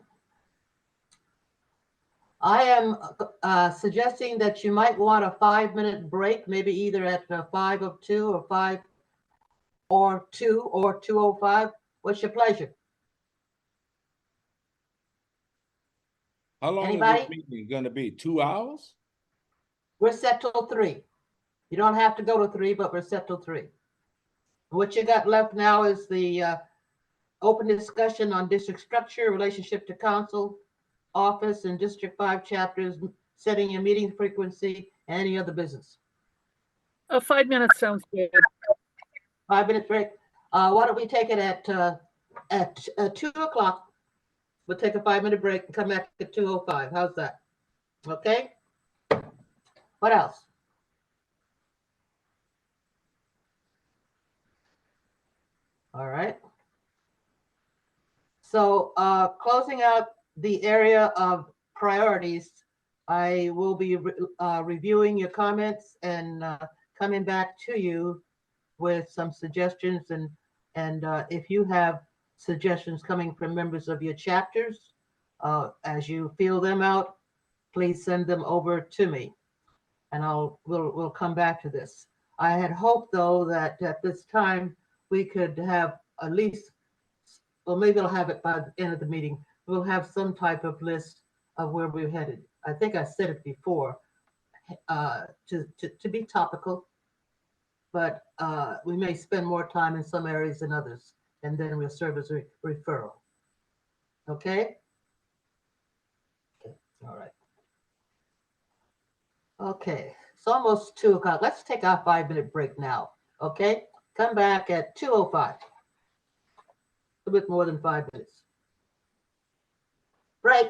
I am suggesting that you might want a 5-minute break, maybe either at 5:02 or 5 or 2 or 2:05. What's your pleasure? How long is Anybody? this meeting going to be? 2 hours? We're set till 3. You don't have to go to 3, but we're set till 3. What you got left now is the open discussion on district structure, relationship to council, office, and District 5 chapters, setting your meeting frequency, and any other business. 5 minutes sounds good. 5-minute break. Why don't we take it at 2 o'clock? We'll take a 5-minute break and come back at 2:05. How's that? Okay. What else? All right. So closing out the area of priorities, I will be reviewing your comments and coming back to you with some suggestions, and if you have suggestions coming from members of your chapters, as you feel them out, please send them over to me, and we'll come back to this. I had hoped, though, that at this time we could have at least, well, maybe I'll have it by the end of the meeting. We'll have some type of list of where we're headed. I think I said it before, to be topical, but we may spend more time in some areas than others, and then we'll serve as a referral. Okay? Okay, all right. Okay, it's almost 2 o'clock. Let's take our 5-minute break now, okay? Come back at 2:05. A bit more than 5 minutes. Break.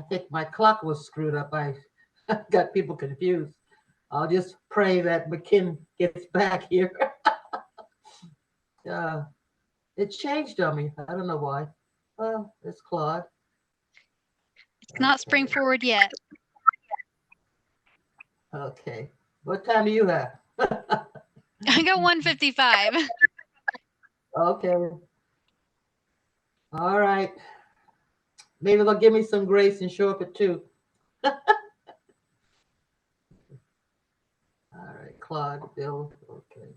I think my clock was screwed up. I got people confused. I'll just pray that McKinn gets back here. It changed on me. I don't know why. Well, it's Claude. It's not spring Okay. forward yet. Okay. What time do you have? I got 155. Okay. All right. Maybe they'll give me some grace and show up at 2. All right, Claude, Bill. Okay.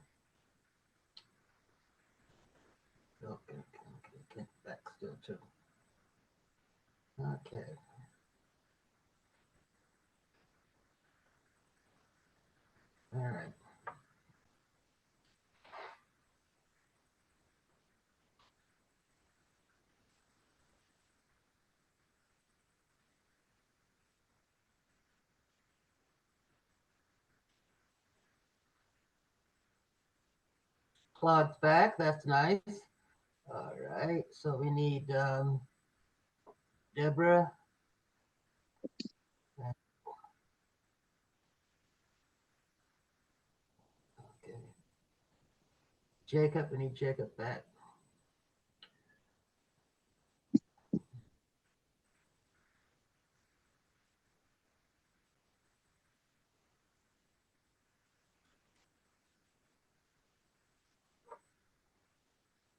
Okay. Back still 2. Okay. All right. Claude's back. That's nice. All right. So we need Deborah. Okay. Jacob. We need Jacob back.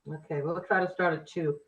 Okay. We'll try to start at 2.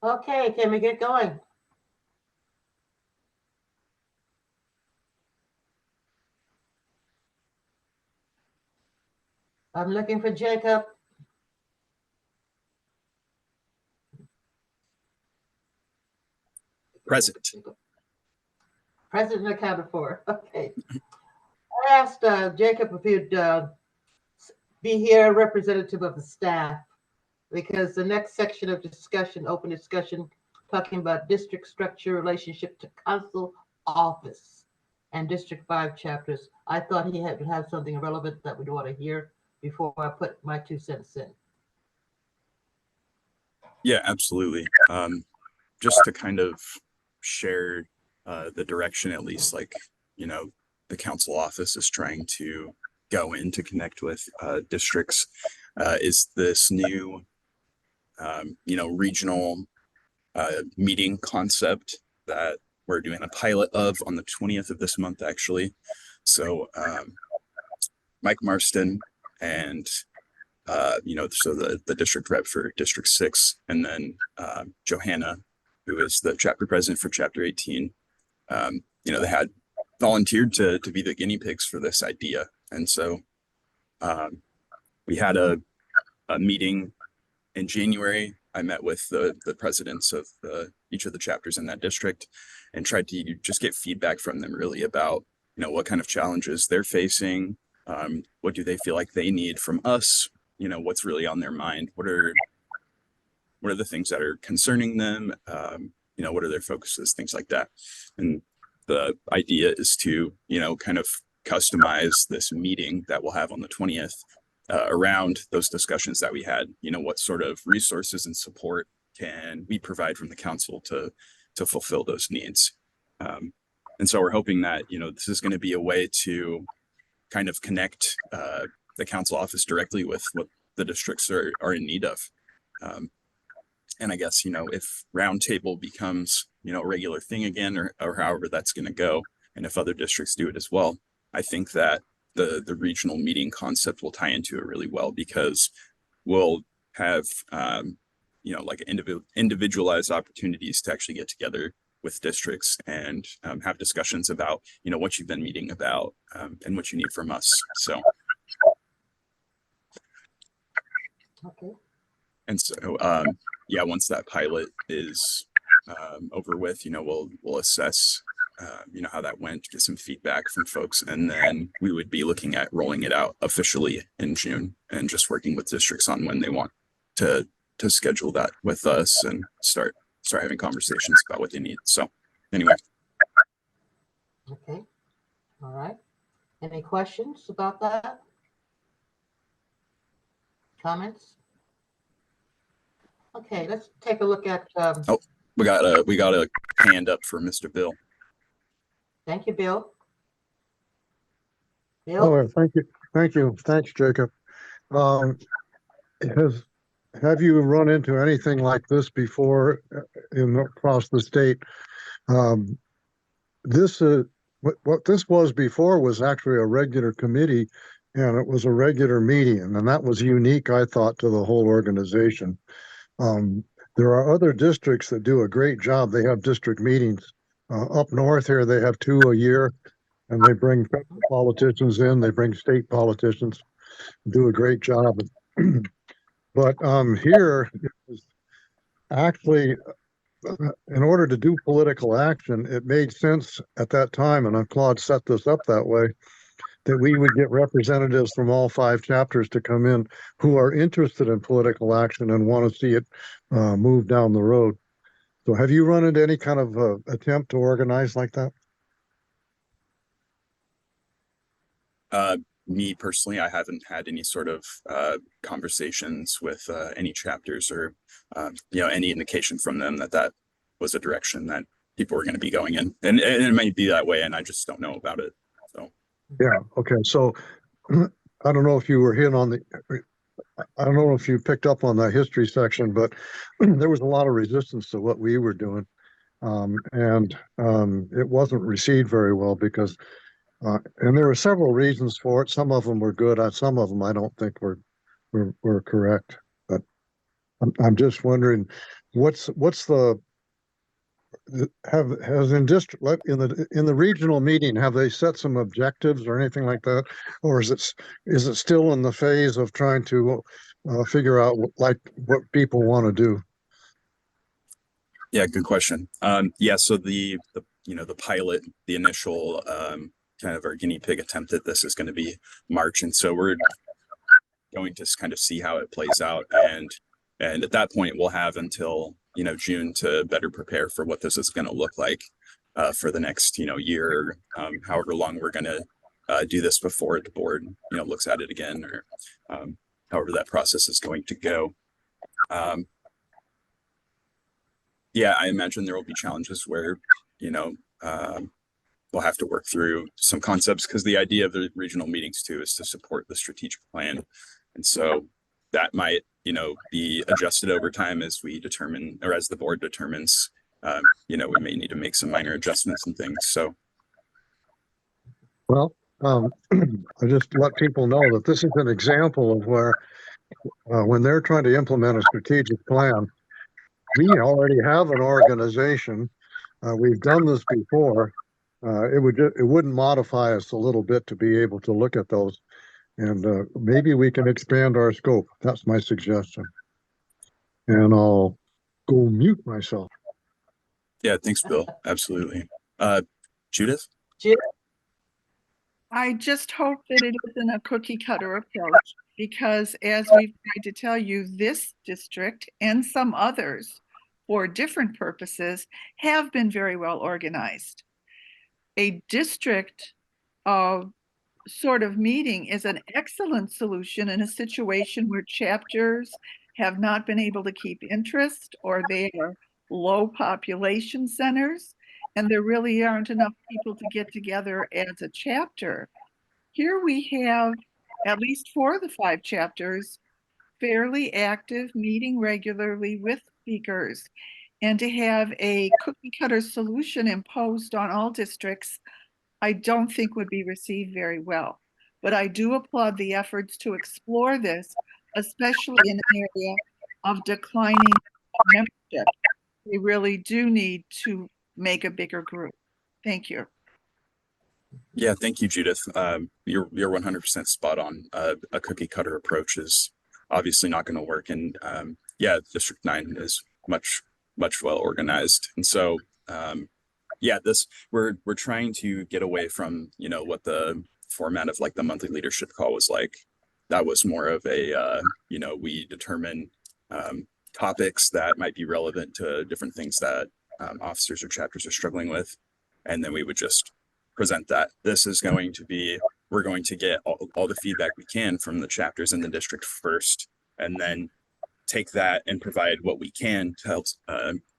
Okay, can we get going? I'm looking for Jacob. Present. Present accounted for. Okay. I asked Jacob if he'd be here, representative of the staff, because the next section of discussion, open discussion, talking about district structure, relationship to council office and District 5 chapters. I thought he would have something relevant that we'd want to hear before I put my 2 cents in. Yeah, absolutely. Just to kind of share the direction, at least, like, you know, the council office is trying to go in to connect with districts, is this new, you know, regional meeting concept that we're doing a pilot of on the 20th of this month, actually. So Mike Marston and you know, so the district rep for District 6, and then Johanna, who is the chapter president for Chapter 18. You know, they had volunteered to be the guinea pigs for this idea. And so we had a meeting in January. I met with the presidents of each of the chapters in that district and tried to just get feedback from them really about, you know, what kind of challenges they're facing. What do they feel like they need from us? You know, what's really on their mind? What are the things that are concerning them? You know, what are their focuses, things like that. And the idea is to, you know, kind of customize this meeting that we'll have on the 20th around those discussions that we had. You know, what sort of resources and support can we provide from the council to fulfill those needs? And so we're hoping that, you know, this is going to be a way to kind of connect the council office directly with what the districts are in need of. And I guess, you know, if roundtable becomes, you know, a regular thing again, or however that's going to go, and if other districts do it as well, I think that the regional meeting concept will tie into it really well, because we'll have, you know, like individualized opportunities to actually get together with districts and have discussions about, you know, what you've been meeting about and what you need from us. So. Okay. And so, yeah, once that pilot is over with, you know, we'll assess, you know, how that went, get some feedback from folks, and then we would be looking at rolling it out officially in June and just working with districts on when they want to schedule that with us and start having conversations about what they need. So anyway. Okay. All right. Any questions about that? Comments? Okay, let's take a look at, Oh, we got a hand up for Mr. Bill. thank you, Bill. Bill? Oh, thank you. Thanks, Jacob. Have you run into anything like this before across the state? What this was before was actually a regular committee, and it was a regular meeting, and that was unique, I thought, to the whole organization. There are other districts that do a great job. They have district meetings. Up north here, they have 2 a year, and they bring federal politicians in, they bring state politicians, do a great job. But here, it was actually, in order to do political action, it made sense at that time, and Claude set this up that way, that we would get representatives from all 5 chapters to come in who are interested in political action and want to see it move down the road. So have you run into any kind of attempt to organize like that? Me personally, I haven't had any sort of conversations with any chapters or you know, any indication from them that was a direction that people were going to be going in, and it might be that way, and I just don't know about it. So Yeah. Okay. So I don't know if you were hit on I don't know if you picked up on the history section, but there was a lot of resistance to what we were doing. And it wasn't received very well because, and there were several reasons for it. Some of them were good. Some of them I don't think were correct. But I'm just wondering, what's has in district, like in the regional meeting, have they set some objectives or anything like that? Or is it still in the phase of trying to figure out like what people want to do? Yeah, good question. Yeah, so the the pilot, the initial kind of our guinea pig attempt at this is going to be March, and so we're going to kind of see how it plays out, and at that point we'll have until June to better prepare for what this is going to look like for the next year, however long we're going to do this before the board looks at it again, or however that process is going to go. Yeah, I imagine there will be challenges where we'll have to work through some concepts, because the idea of the regional meetings too is to support the strategic plan, and so that might be adjusted over time as we determine, or as the board determines. We may need to make some minor adjustments and things. So Well, I just let people know that this is an example of where when they're trying to implement a strategic plan, we already have an organization. We've done this before. It wouldn't modify us a little bit to be able to look at those, and maybe we can expand our scope. That's my suggestion. And I'll go mute myself. yeah, thanks, Bill. Absolutely. Judith? I just hope that it isn't a cookie cutter approach, because as we've tried to tell you, this district and some others for different purposes have been very well organized. A district sort of meeting is an excellent solution in a situation where chapters have not been able to keep interest, or they are low population centers, and there really aren't enough people to get together as a chapter. Here we have, at least 4 of the 5 chapters, fairly active, meeting regularly with speakers. And to have a cookie cutter solution imposed on all districts, I don't think would be received very well. But I do applaud the efforts to explore this, especially in an area of declining membership. We really do need to make a bigger group. Thank you. Yeah, thank you, Judith. You're 100% spot on. A cookie cutter approach is obviously not going to work, and yeah, District 9 is much well organized, and so yeah, we're trying to get away from what the format of like the monthly leadership call was like. That was more of a we determine topics that might be relevant to different things that officers or chapters are struggling with, and then we would just present that. This is going to be, we're going to get all the feedback we can from the chapters in the district first, and then take that and provide what we can to help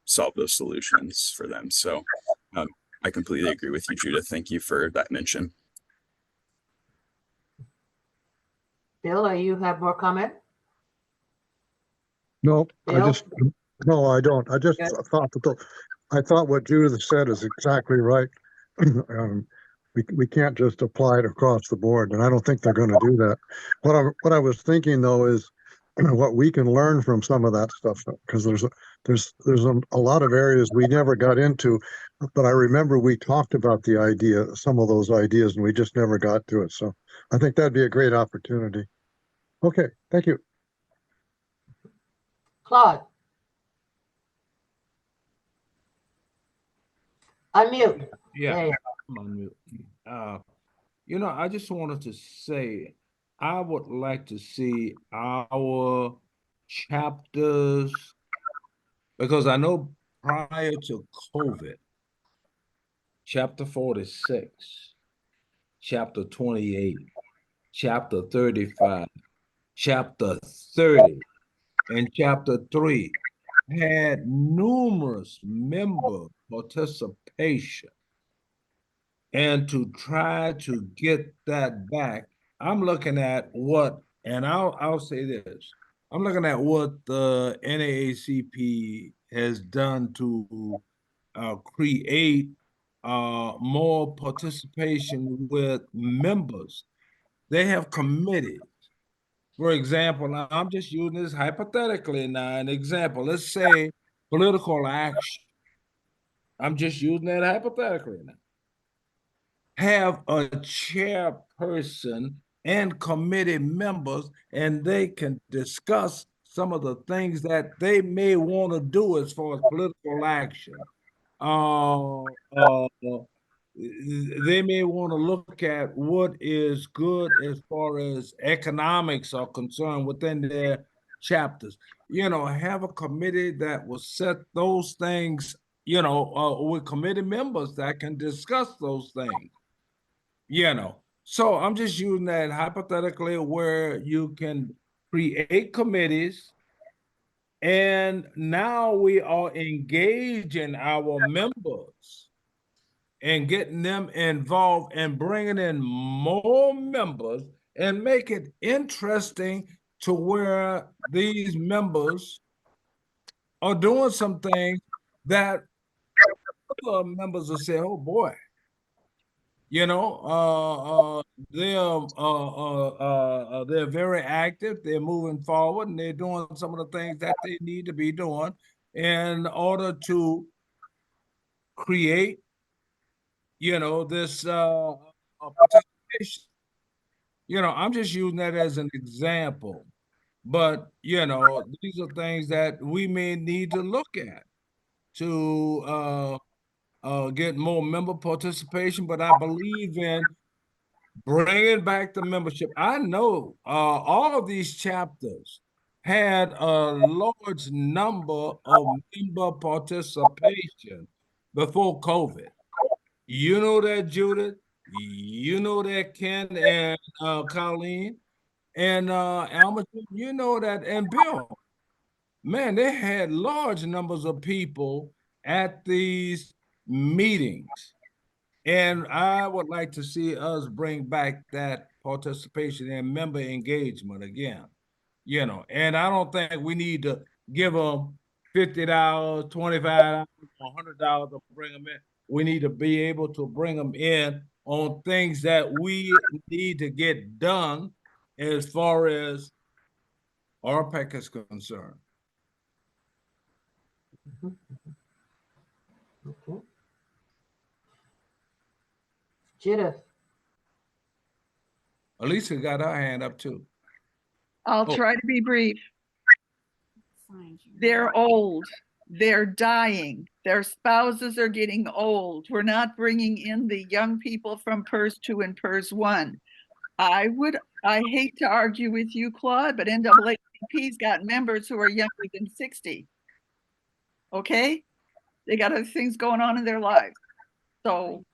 solve those solutions for them. So I completely agree with you, Judith. Thank you for that mention. Bill, you have more comment? No, Bill? no, I don't. I just Okay. thought what Judith said is exactly right. We can't just apply it across the board, and I don't think they're going to do that. What I was thinking though is what we can learn from some of that stuff, because there's a lot of areas we never got into, but I remember we talked about some of those ideas, and we just never got to it. So I think that'd be a great opportunity. Okay, thank you. Claude? Unmute. Yeah, There you I'm on mute. I just wanted to say, I would like to see our chapters, because I know prior to COVID, chapter 46, chapter 28, chapter 35, chapter 30, and chapter 3 had numerous member participation. And to try to get that back, I'm looking at what, and I'll say this, I'm looking at what the NAACP has done to create more participation with members. They have committees For example, now I'm just using this hypothetically now, an example. Let's say political action. I'm just using that hypothetically now. Have a chairperson and committee members, and they can discuss some of the things that they may want to do as far as political action. They may want to look at what is good as far as economics are concerned within their chapters. Have a committee that will set those things, with committee members that can discuss those things. So I'm just using that hypothetically where you can create committees, and now we are engaging our members and getting them involved and bringing in more members and make it interesting to where these members are doing some things that other members will say, oh boy, they're very active, they're moving forward, and they're doing some of the things that they need to be doing in order to create this participation. I'm just using that as an example, but these are things that we may need to look at to get more member participation. But I believe in bringing back the membership. I know all of these chapters had a large number of member participation before COVID. You know that, Judith. You know that, Ken and Colleen. And Alma, you know that, and Bill. Man, they had large numbers of people at these meetings. And I would like to see us bring back that participation and member engagement again. And I don't think we need to give them $50, $25, $100 to bring them in. We need to be able to bring them in on things that we need to get done as far as RPEC is concerned. Okay. Judith, Elisa got her hand up too. I'll Oh. try to be brief. They're old. They're dying. Their spouses are getting old. We're not bringing in the young people from PERS 2 and PERS 1. I hate to argue with you, Claude, but NAACP's got members who are younger than 60. Okay? They got other things going on in their lives. So,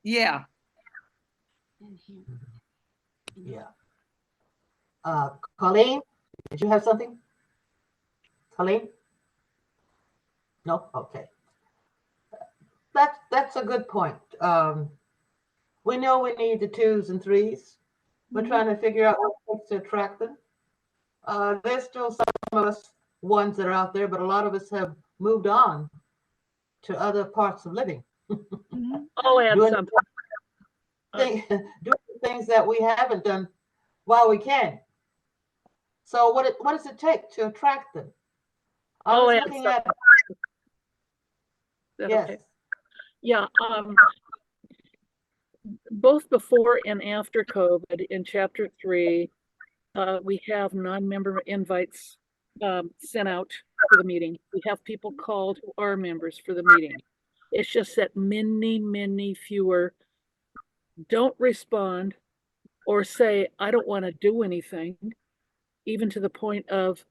yeah. yeah. Colleen, did you have something? Colleen? No? Okay. That's a good point. We know we need the 2s and 3s. We're trying to figure out what to attract them. There's still some of us ones that are out there, but a lot of us have moved on to other parts of living. I'll add Doing something. doing things that we haven't done while we can. So what does it take to attract them? I I'll was add looking at, That yes, okay? Yeah, both before and after COVID in chapter 3, we have non-member invites sent out for the meeting. We have people called who are members for the meeting. It's just that many fewer don't respond or say, I don't want to do anything, even to the point of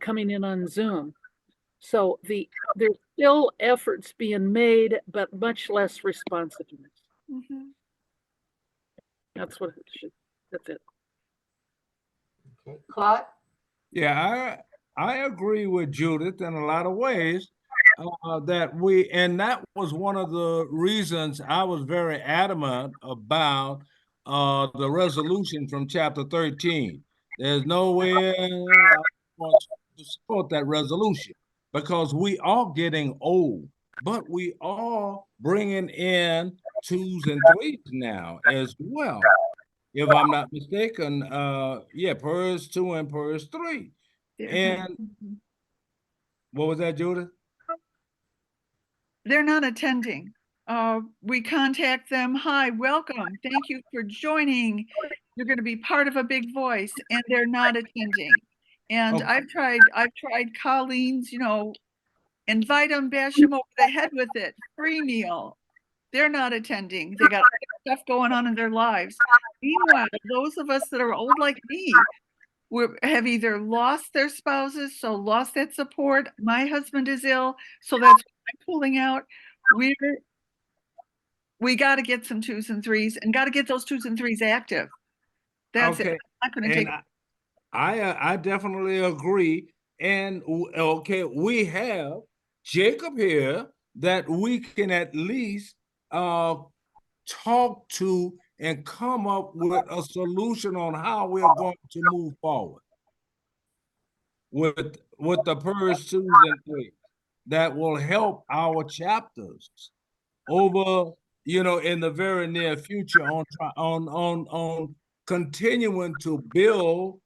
coming in on Zoom. So there's still efforts being made, but much less responsiveness. That's what it should, that's it. okay. Claude? Yeah, I agree with Judith in a lot of ways. And that was one of the reasons I was very adamant about the resolution from chapter 13. There's no way I want to support that resolution because we are getting old, but we are bringing in 2s and 3s now as well. if I'm not mistaken. Yeah, PERS 2 and PERS 3. And what was that, Judith? They're not attending. We contact them. Hi, welcome. Thank you for joining. You're going to be part of a big voice, and they're not attending. And Okay. I've tried Colleen's, invite them, bash them over the head with it. Free meal. They're not attending. They got stuff going on in their lives. Meanwhile, those of us that are old like me, have either lost their spouses, so lost that support. My husband is ill, so that's why I'm pulling out. We got to get some 2s and 3s, and got to get those 2s and 3s active. That's it. Okay. I'm not going to And take. I definitely agree. And okay, we have Jacob here that we can at least talk to and come up with a solution on how we're going to move forward with the PERS 2s and 3s that will help our chapters over, in the very near future on continuing to build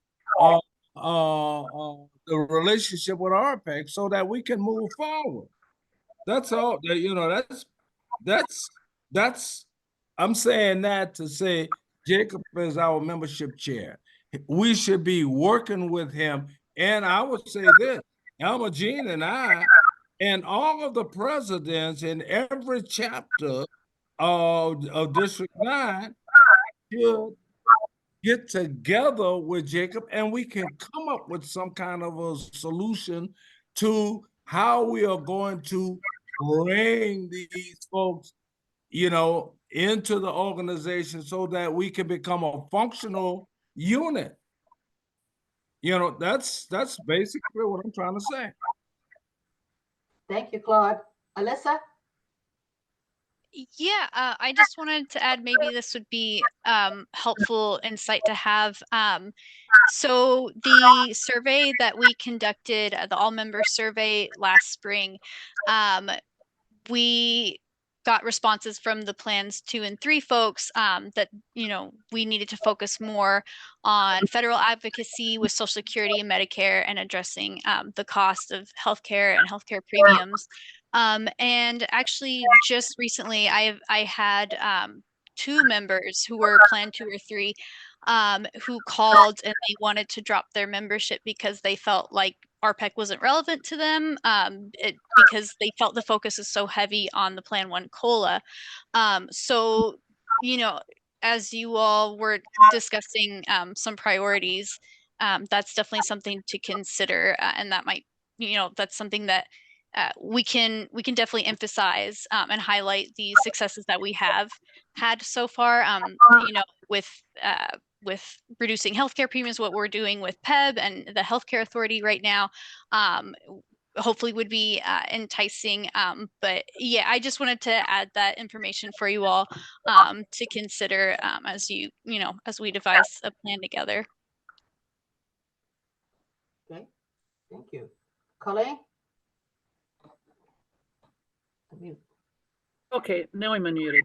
the relationship with RPEC so that we can move forward. That's all. That's I'm saying that to say Jacob is our membership chair. We should be working with him. And I would say this, Elma Jean and I, and all of the presidents in every chapter of District 9 should get together with Jacob, and we can come up with some kind of a solution to how we are going to bring these folks, into the organization so that we can become a functional unit. That's basically what I'm trying to say. Thank you, Claude. Alyssa? Yeah, I just wanted to add, maybe this would be helpful insight to have. So the survey that we conducted, the all-member survey last spring, we got responses from the plans 2 and 3 folks that, we needed to focus more on federal advocacy with Social Security and Medicare, and addressing the cost of healthcare and healthcare premiums. And actually, just recently, I had 2 members who were Plan 2 or 3 who called, and they wanted to drop their membership because they felt like RPEC wasn't relevant to them, because they felt the focus is so heavy on the Plan 1 COLA. So, as you all were discussing some priorities, that's definitely something to consider, and that might, that's something that we can definitely emphasize and highlight the successes that we have had so far. With reducing healthcare premiums, what we're doing with PEB and the Healthcare Authority right now, hopefully would be enticing. But yeah, I just wanted to add that information for you all to consider as as we devise a plan together. Okay, thank you. Colleen? Okay, now I'm unmuted.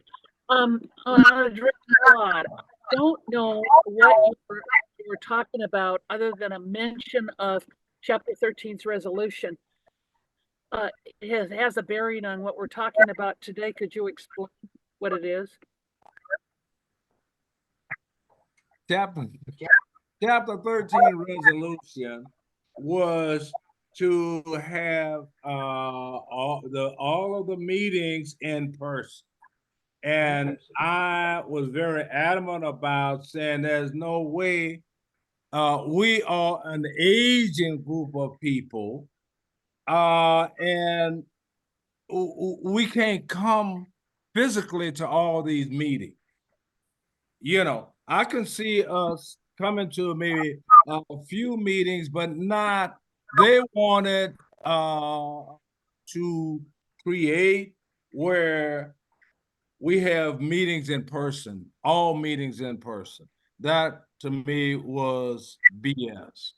Claude, don't know what you were talking about other than a mention of Chapter 13's resolution. It has a bearing on what we're talking about today. Could you explain what it is? Chapter 13 resolution was to have all of the meetings in person. And I was very adamant about saying there's no way we are an aging group of people, and we can't come physically to all these meetings. I can see us coming to maybe a few meetings, but not, they wanted to create where we have meetings in person, all meetings in person. That to me was BS.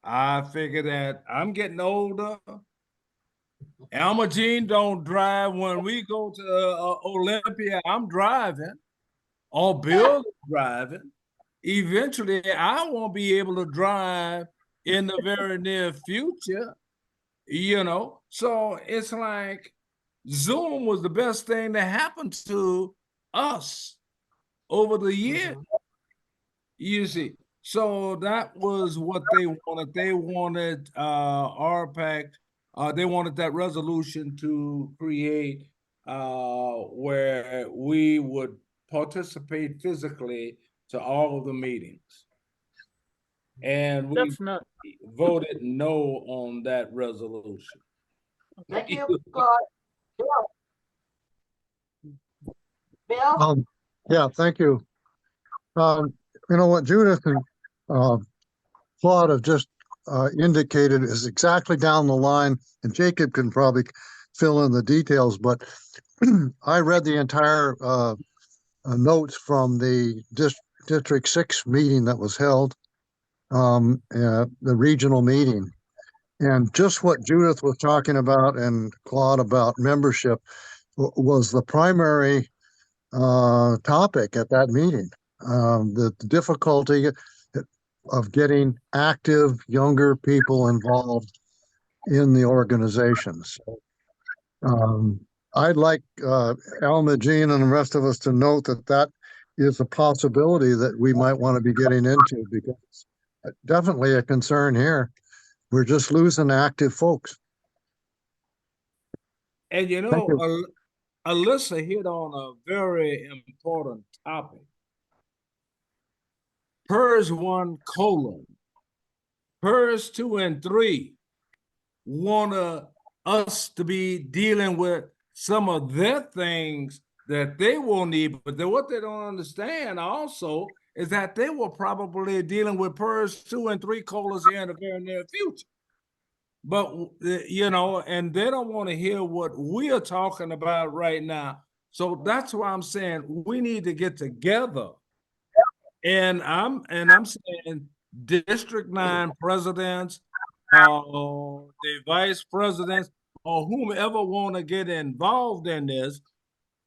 I figured that I'm getting older. Elma Jean don't drive. When we go to Olympia, I'm driving, or Bill is driving. eventually I won't be able to drive in the very near future, you know? So it's like Zoom was the best thing that happened to us over the years. You see, so that was what they wanted. They wanted RPAC, they wanted that resolution to create where we would participate physically to all of the meetings. And we That's not, voted no on that resolution. Thank you, Claude. Bill? Bill? Yeah, thank you. You know what Judith and Claude have just indicated is exactly down the line, and Jacob can probably fill in the details, but I read the entire notes from the District 6 meeting that was held, the regional meeting. And just what Judith was talking about and Claude about membership was the primary topic at that meeting. The difficulty of getting active younger people involved in the organizations. I'd like Alma, Jean, and the rest of us to note that that is a possibility that we might want to be getting into, because it's definitely a concern here. We're just losing active folks. And you Thank know, Alyssa hit on a very important topic. PERS 1 : PERS 2 and 3 want us to be dealing with some of their things that they will need, but what they don't understand also is that they were probably dealing with PERS 2 and 3 here in the very near future. But, you know, and they don't want to hear what we are talking about right now. So that's why I'm saying we need to get together. And I'm saying District 9 presidents, the vice presidents, or whomever want to get involved in this,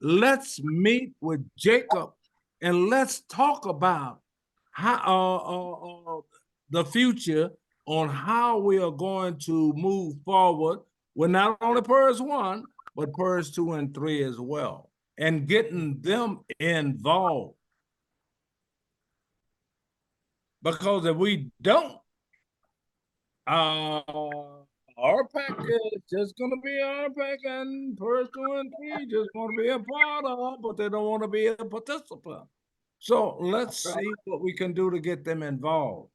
let's meet with Jacob and let's talk about how the future, on how we are going to move forward with not only PERS 1, but PERS 2 and 3 as well, and getting them involved. Because if we don't, RPAC is just going to be RPAC, and PERS 2 and 3 just want to be a part of, but they don't want to be a participant. So let's see what we can do to get them involved.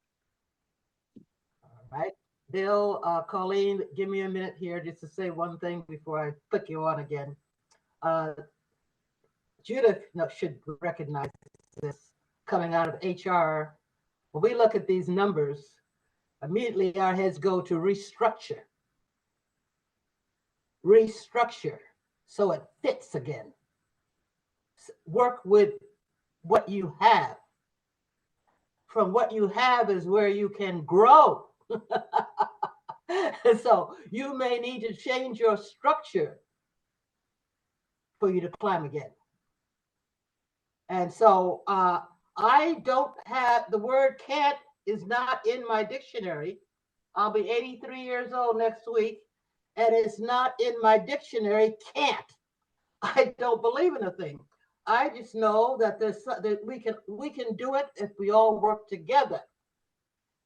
All right. Bill, Colleen, give me a minute here just to say one thing before I click you on again. Judith should recognize this coming out of HR. When we look at these numbers, immediately our heads go to restructure. Restructure so it fits again. Work with what you have. From what you have is where you can grow. So you may need to change your structure for you to climb again. And so I don't have, the word can't is not in my dictionary. I'll be 83 years old next week, and it's not in my dictionary, can't. I don't believe in a thing. I just know that that we can do it if we all work together.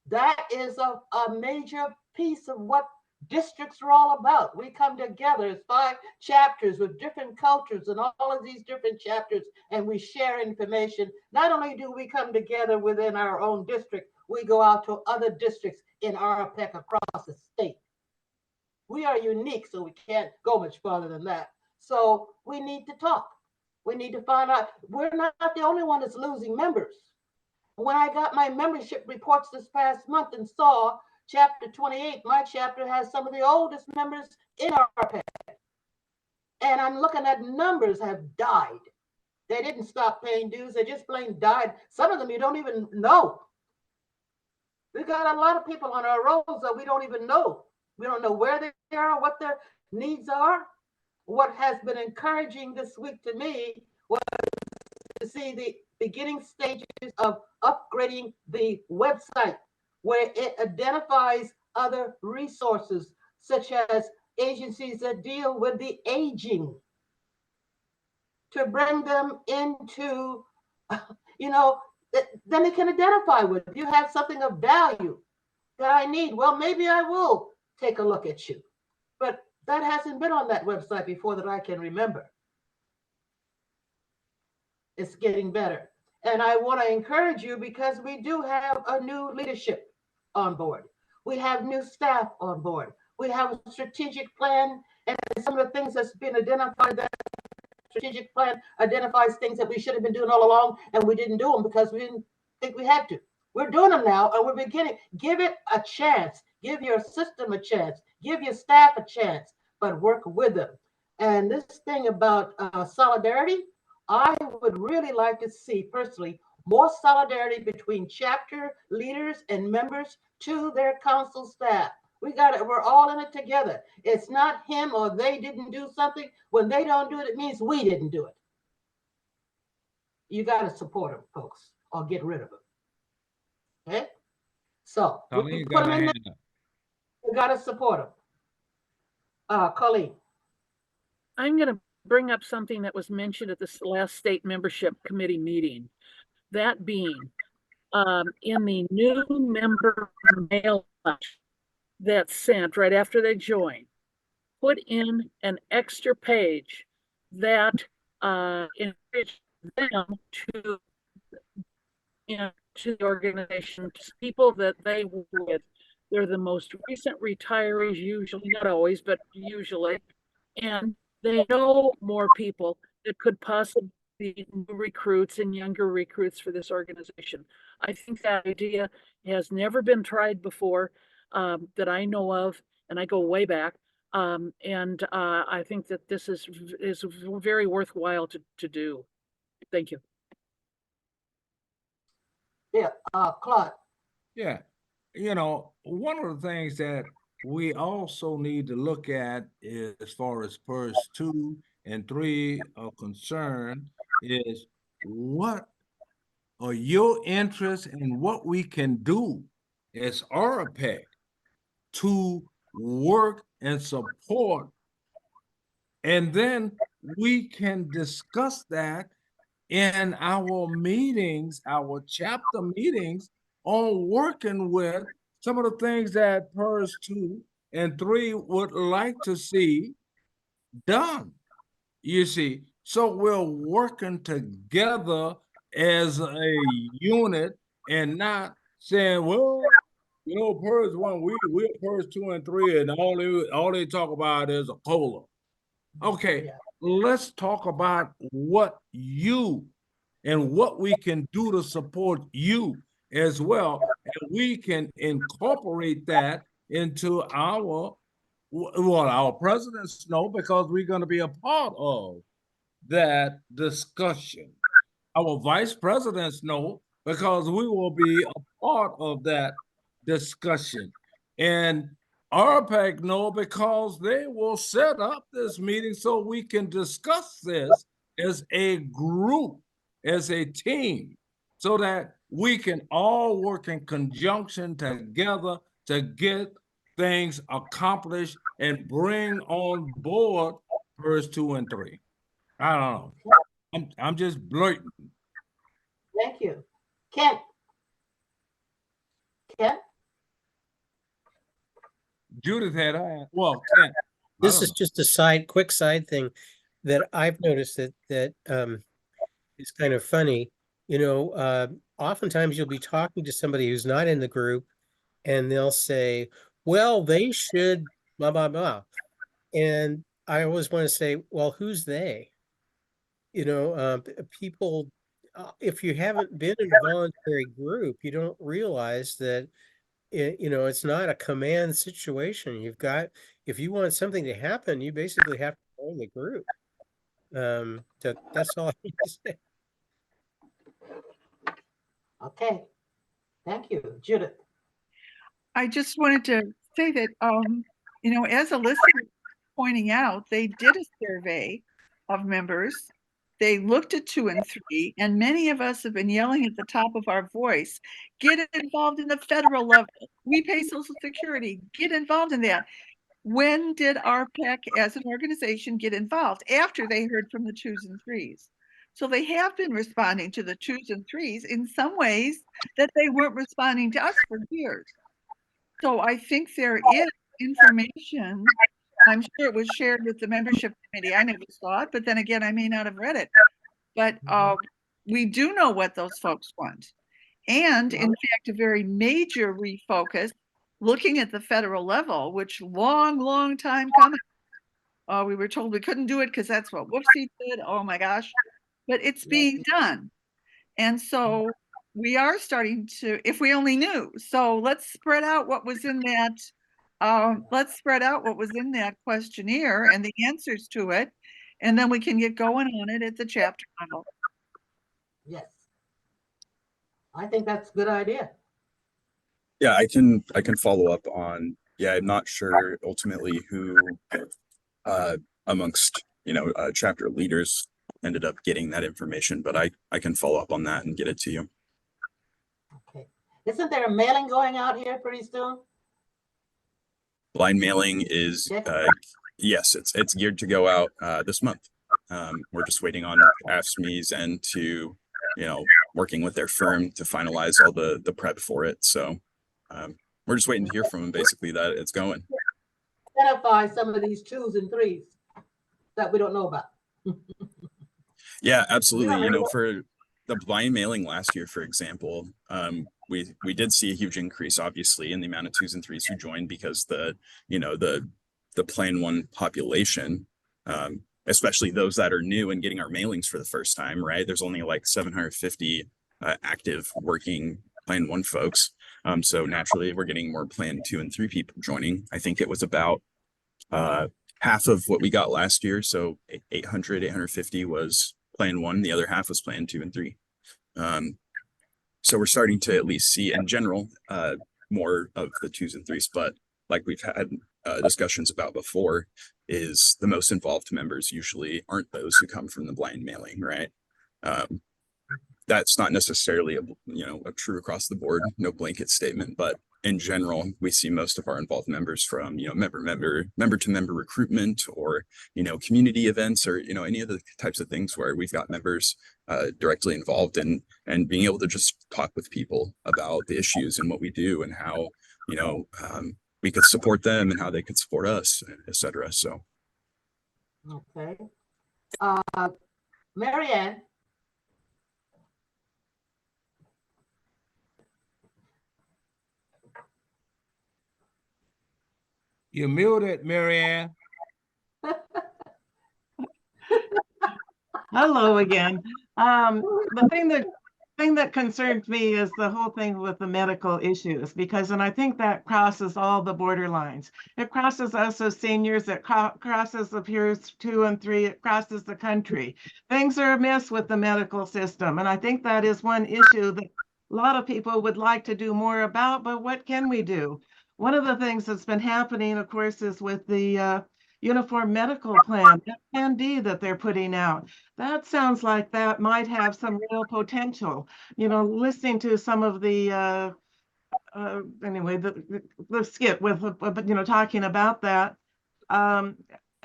That is a major piece of what districts are all about. We come together as 5 chapters with different cultures and all of these different chapters, and we share information. Not only do we come together within our own district, we go out to other districts in RPEC across the state. We are unique, so we can't go much farther than that. So we need to talk. We need to find out. We're not the only one that's losing members. When I got my membership reports this past month and saw chapter 28, my chapter has some of the oldest members in RPEC. And I'm looking at numbers have died. They didn't stop paying dues, they just plain died. Some of them you don't even know. We've got a lot of people on our rolls that we don't even know. We don't know where they are, what their needs are. What has been encouraging this week to me was to see the beginning stages of upgrading the website where it identifies other resources such as agencies that deal with the aging, to bring them into, then they can identify with. If you have something of value that I need, well, maybe I will take a look at you. But that hasn't been on that website before that I can remember. It's getting better. And I want to encourage you because we do have a new leadership on board. We have new staff on board. We have a strategic plan, and some of the things that's been identified, that strategic plan identifies things that we should have been doing all along, and we didn't do them because we didn't think we had to. We're doing them now, and we're beginning. Give it a chance. Give your system a chance. Give your staff a chance, but work with them. And this thing about solidarity, I would really like to see personally more solidarity between chapter leaders and members to their council staff. We're all in it together. It's not him or they didn't do something. When they don't do it, it means we didn't do it. You got to support them, folks, or get rid of them. Okay? So we put them in there. We got to support them. Colleen. I'm going to bring up something that was mentioned at this last state membership committee meeting. That being, in the new member mail that's sent right after they join, put in an extra page that encourages them to the organization, people that they work with. They're the most recent retirees, usually, not always, but usually, and they know more people that could possibly be new recruits and younger recruits for this organization. I think that idea has never been tried before that I know of, and I go way back. I think that this is very worthwhile to do. Thank you. Yeah, Claude. Yeah, one of the things that we also need to look at is, as far as PERS 2 and 3 are concerned, is what are your interests and what we can do as RPEC to work and support, and then we can discuss that in our meetings, our chapter meetings, on working with some of the things that PERS 2 and 3 would like to see done. You see, so we're working together as a unit and not saying, well, PERS 1, we're PERS 2 and 3, and all they talk about is a COLA. Okay, let's talk about what you and what we can do to support you as well. And we can incorporate that into our presidents know, because we're going to be a part of that discussion. Our vice presidents know, because we will be a part of that discussion. And RPEC know, because they will set up this meeting so we can discuss this as a group, as a team, so that we can all work in conjunction together to get things accomplished and bring on board PERS 2 and 3. I don't know. I'm just blurting. Thank you. Kent. Judith had Kent. This is just a quick side thing that I've noticed that is kind of funny. Oftentimes you'll be talking to somebody who's not in the group, and they'll say, well, they should blah, blah, blah. And I always want to say, well, who's they? People, if you haven't been in a voluntary group, you don't realize that it's not a command situation. If you want something to happen, you basically have to join the group. That's all I need to say. Okay. Thank you, Judith. I just wanted to say that, as Alyssa was pointing out, they did a survey of members, They looked at 2 and 3, and many of us have been yelling at the top of our voice, get involved in the federal level. We pay Social Security, get involved in that. When did RPAC as an organization get involved? After they heard from the 2s and 3s. So they have been responding to the 2s and 3s in some ways that they weren't responding to us for years. So I think there is information. I'm sure it was shared with the membership committee. I never saw it, but then again, I may not have read it. But we do know what those folks want. And in fact, a very major refocus, looking at the federal level, which long time coming. We were told we couldn't do it because that's what Whoopsie did. Oh my gosh. But it's being done. And so we are starting to, if we only knew. So let's spread out what was in that. Let's spread out what was in that questionnaire and the answers to it. And then we can get going on it at the chapter level. Yes. I think that's a good idea. Yeah, I can follow up on, yeah, I'm not sure ultimately who amongst, chapter leaders ended up getting that information, but I can follow up on that and get it to you. Okay. Isn't there a mailing going out here pretty soon? Blind mailing is, yes, it's geared to go out this month. We're just waiting on AFSCME's and to, working with their firm to finalize all the prep for it. So we're just waiting to hear from them basically that it's going. Identify some of these 2s and 3s that we don't know about. Yeah, absolutely. For the blind mailing last year, for example, we did see a huge increase, obviously, in the amount of 2s and 3s who joined because the Plan 1 population, especially those that are new and getting our mailings for the first time, right? There's only like 750 active working Plan 1 folks. So naturally, we're getting more Plan 2 and 3 people joining. I think it was about half of what we got last year. So 850 was Plan 1. The other half was Plan 2 and 3. So we're starting to at least see in general more of the 2s and 3s, but like we've had discussions about before, is the most involved members usually aren't those who come from the blind mailing, right? That's not necessarily a true across the board, no blanket statement, but in general, we see most of our involved members from, member to member recruitment or, community events or, any of the types of things where we've got members directly involved in and being able to just talk with people about the issues and what we do and how, we could support them and how they could support us, et cetera. So. Okay. Mary Ann. You're muted, Mary Ann. Hello again. The thing that concerns me is the whole thing with the medical issues, because, and I think that crosses all the borderlines. It crosses us as seniors, it crosses the peers 2 and 3, it crosses the country. Things are amiss with the medical system. And I think that is one issue that a lot of people would like to do more about, but what can we do? One of the things that's been happening, of course, is with the Uniform Medical Plan, that Plan D that they're putting out. That sounds like that might have some real potential. Listening to some of the, anyway, the skit with, talking about that,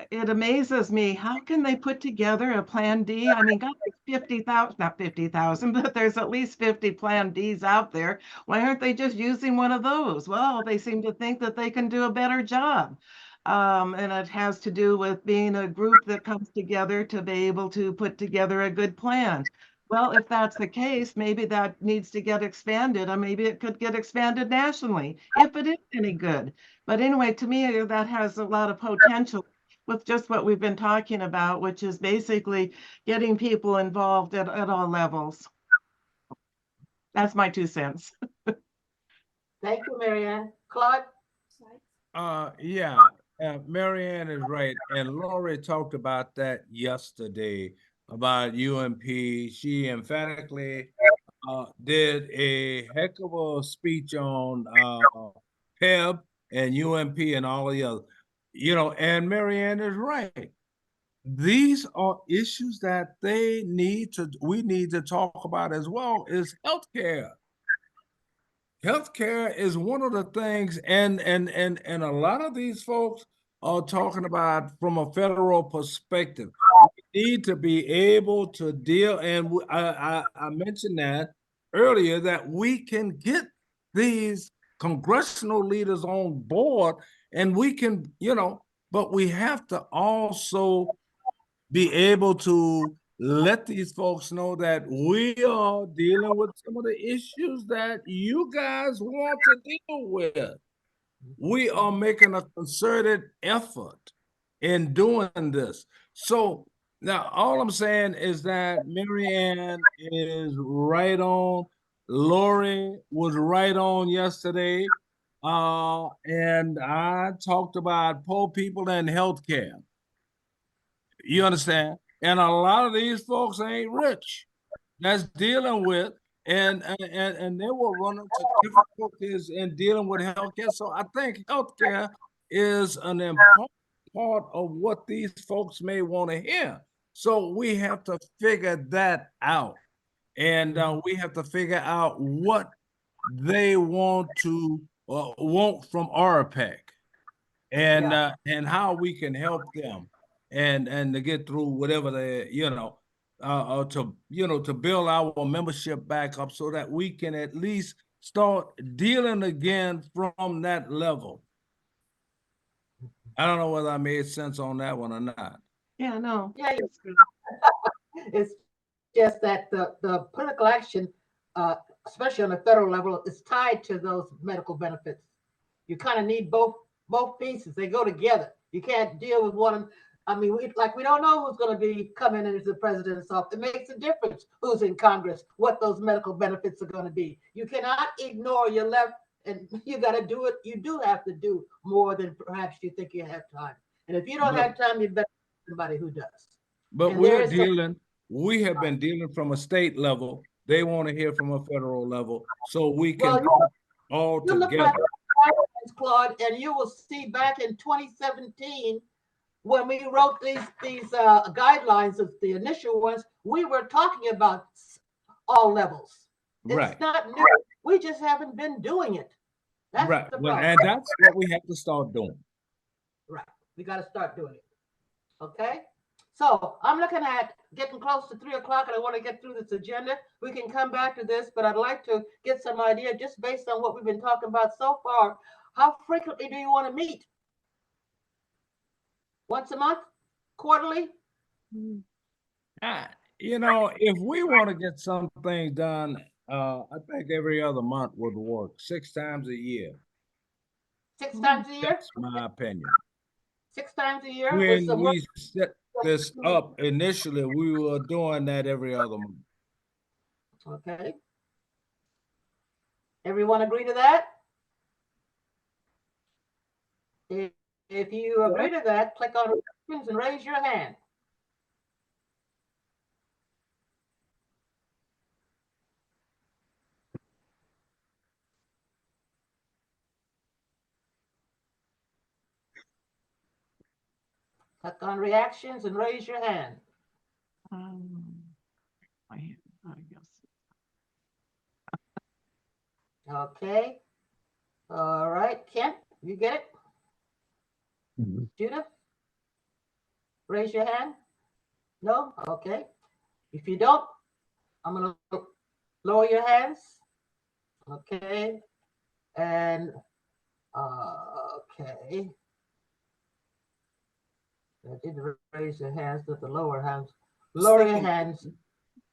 it amazes me. How can they put together a Plan D? I mean, got 50,000, not 50,000, but there's at least 50 Plan Ds out there. Why aren't they just using one of those? Well, they seem to think that they can do a better job. And it has to do with being a group that comes together to be able to put together a good plan. Well, if that's the case, maybe that needs to get expanded, or maybe it could get expanded nationally, if it is any good. But anyway, to me, that has a lot of potential with just what we've been talking about, which is basically getting people involved at all levels. That's my 2 cents. Thank you, Mary Ann. Claude? Yeah, Mary Ann is right. And Lori talked about that yesterday about UMP. She emphatically did a heck of a speech on PEB and UMP and all of the other, and Mary Ann is right. these are issues that we need to talk about as well, is healthcare. Healthcare is one of the things, and a lot of these folks are talking about from a federal perspective. We need to be able to deal, and I mentioned that earlier, that we can get these congressional leaders on board, and we can, but we have to also be able to let these folks know that we are dealing with some of the issues that you guys want to deal with. We are making a concerted effort in doing this. So now all I'm saying is that Mary Ann is right on. Lori was right on yesterday. And I talked about poor people and healthcare. You understand? And a lot of these folks ain't rich. That's dealing with, and they will run into difficulties in dealing with healthcare. So I think healthcare is an important part of what these folks may want to hear. So we have to figure that out, and we have to figure out what they want from RPEC, and how we can help them, and to get through whatever they, to build our membership back up so that we can at least start dealing again from that level. I don't know whether I made sense on that one or not. Yeah, no. Yeah, it's just that the political action, especially on the federal level, is tied to those medical benefits. You kind of need both pieces. They go together. You can't deal with one. I mean, we don't know who's going to be coming into the president's office. It makes a difference who's in Congress, what those medical benefits are going to be. You cannot ignore your left, and you got to do it. You do have to do more than perhaps you think you have time. And if you don't have time, you better somebody who does. But we have been dealing from a state level. They want to hear from a federal level, so we can all together. Claude, and you will see back in 2017 when we wrote these guidelines, of the initial ones, we were talking about all levels. It's not new. We just haven't been doing it. That's right. The problem. And that's what we have to start doing. Right. We got to start doing it. Okay. So I'm looking at getting close to 3 o'clock, and I want to get through this agenda. We can come back to this, but I'd like to get some idea just based on what we've been talking about so far. How frequently do you want to meet? Once a month? Quarterly? If we want to get something done, I think every other month would work. 6 times a year. 6 times a year? That's my opinion. 6 times a year? When we set this up initially, we were doing that every other month. Okay. Everyone agree to that? If you agree to that, click on questions and raise your hand. Click on reactions and raise your hand. I guess. Okay. All right, Kent, you get it? Judith? Raise your hand. No? Okay. If you don't, I'm going to lower your hands. Okay. And, okay. I didn't raise your hands, but the lower hands. Lower your hands.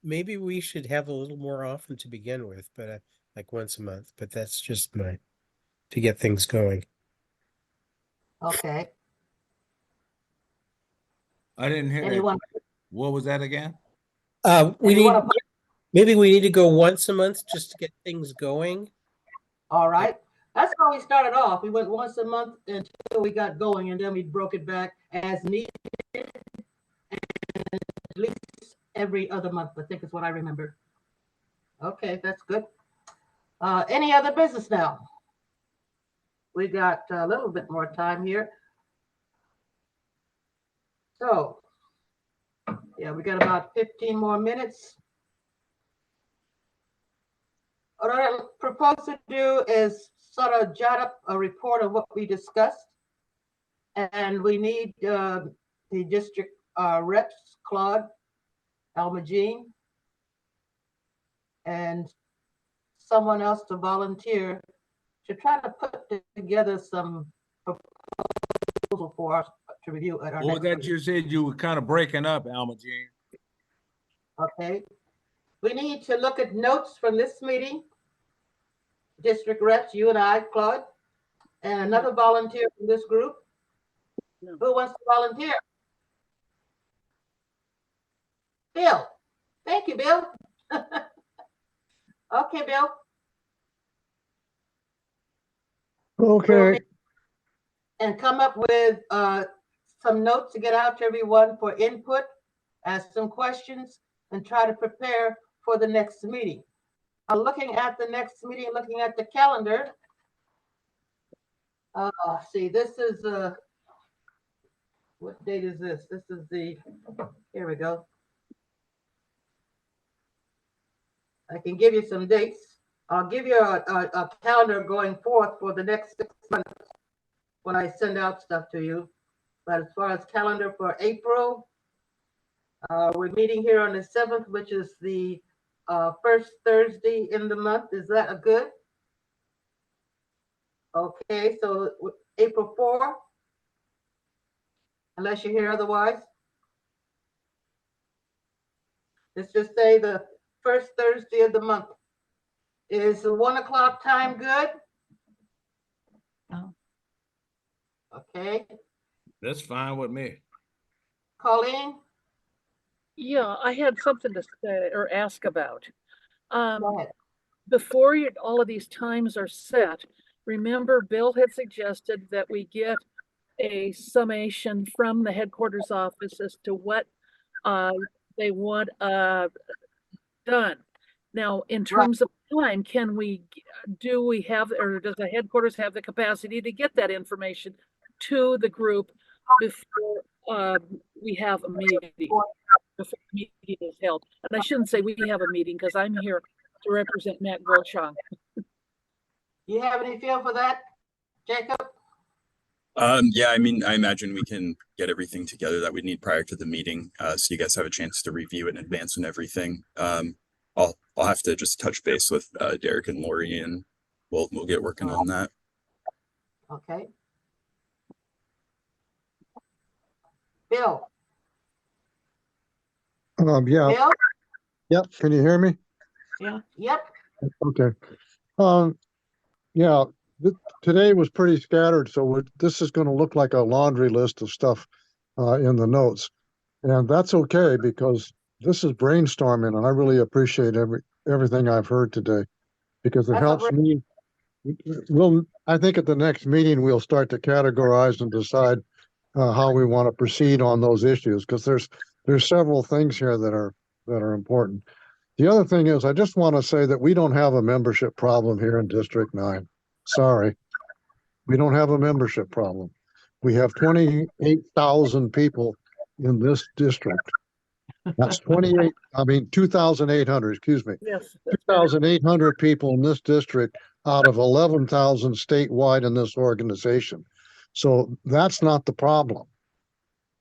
Maybe we should have a little more often to begin with, but like once a month, but that's just to get things going. Okay. I didn't hear Anyone? that. What was that again? Maybe we need to go once a month just to get things going. All right. That's how we started off. We went once a month until we got going, and then we broke it back as needed. And at least every other month, I think is what I remember. Okay, that's good. Any other business now? We got a little bit more time here. So Yeah, we got about 15 more minutes. What I propose to do is sort of jot up a report of what we discussed. And we need the district reps, Claude, Alma Jean, and someone else to volunteer to try to put together some proposal for us to review at our What was next that meeting. you said? You were kind of breaking up, Alma Jean. Okay. We need to look at notes from this meeting. District reps, you and I, Claude, and another volunteer from this group. No. Who wants to volunteer? Bill. Thank you, Bill. Okay, Bill. Okay, And come up with some notes to get out to everyone for input, ask some questions, and try to prepare for the next meeting. Looking at the next meeting, looking at the calendar. See, this is what date is this? This is here we go. I can give you some dates. I'll give you a calendar going forth for the next 6 months when I send out stuff to you. But as far as calendar for April, we're meeting here on the 7th, which is the first Thursday in the month. Is that a good? Okay, so April 4, unless you hear otherwise. Let's just say the first Thursday of the month. Is the 1 o'clock time good? No. Okay, That's fine with me. Colleen, Yeah, I had something to say or ask about. go ahead. Before all of these times are set, remember Bill had suggested that we get a summation from the headquarters office as to what they want done. Now, in terms of time, do we have, or does the headquarters have the capacity to get that information to the group before we have a meeting, before the meeting is held? And I shouldn't say we have a meeting because I'm here to represent Matt Grochong. You have any feel for that, Jacob? Yeah, I mean, I imagine we can get everything together that we need prior to the meeting, so you guys have a chance to review it in advance and everything. I'll have to just touch base with Derek and Lori, and we'll get working on that. Okay. Bill, yeah, Bill? yep, can you hear me? Yep, Okay. Yeah, today was pretty scattered, so this is gonna look like a laundry list of stuff in the notes. And that's okay, because this is brainstorming, and I really appreciate everything I've heard today, because it That's helps what me. I think at the next meeting, we'll start to categorize and decide how we want to proceed on those issues, because there's several things here that are important. The other thing is, I just want to say that we don't have a membership problem here in District 9. Sorry, we don't have a membership problem. We have 28,000 people in this district. That's 2,800, excuse me. Yes. that's better. 2,800 people in this district out of 11,000 statewide in this organization. So that's not the problem.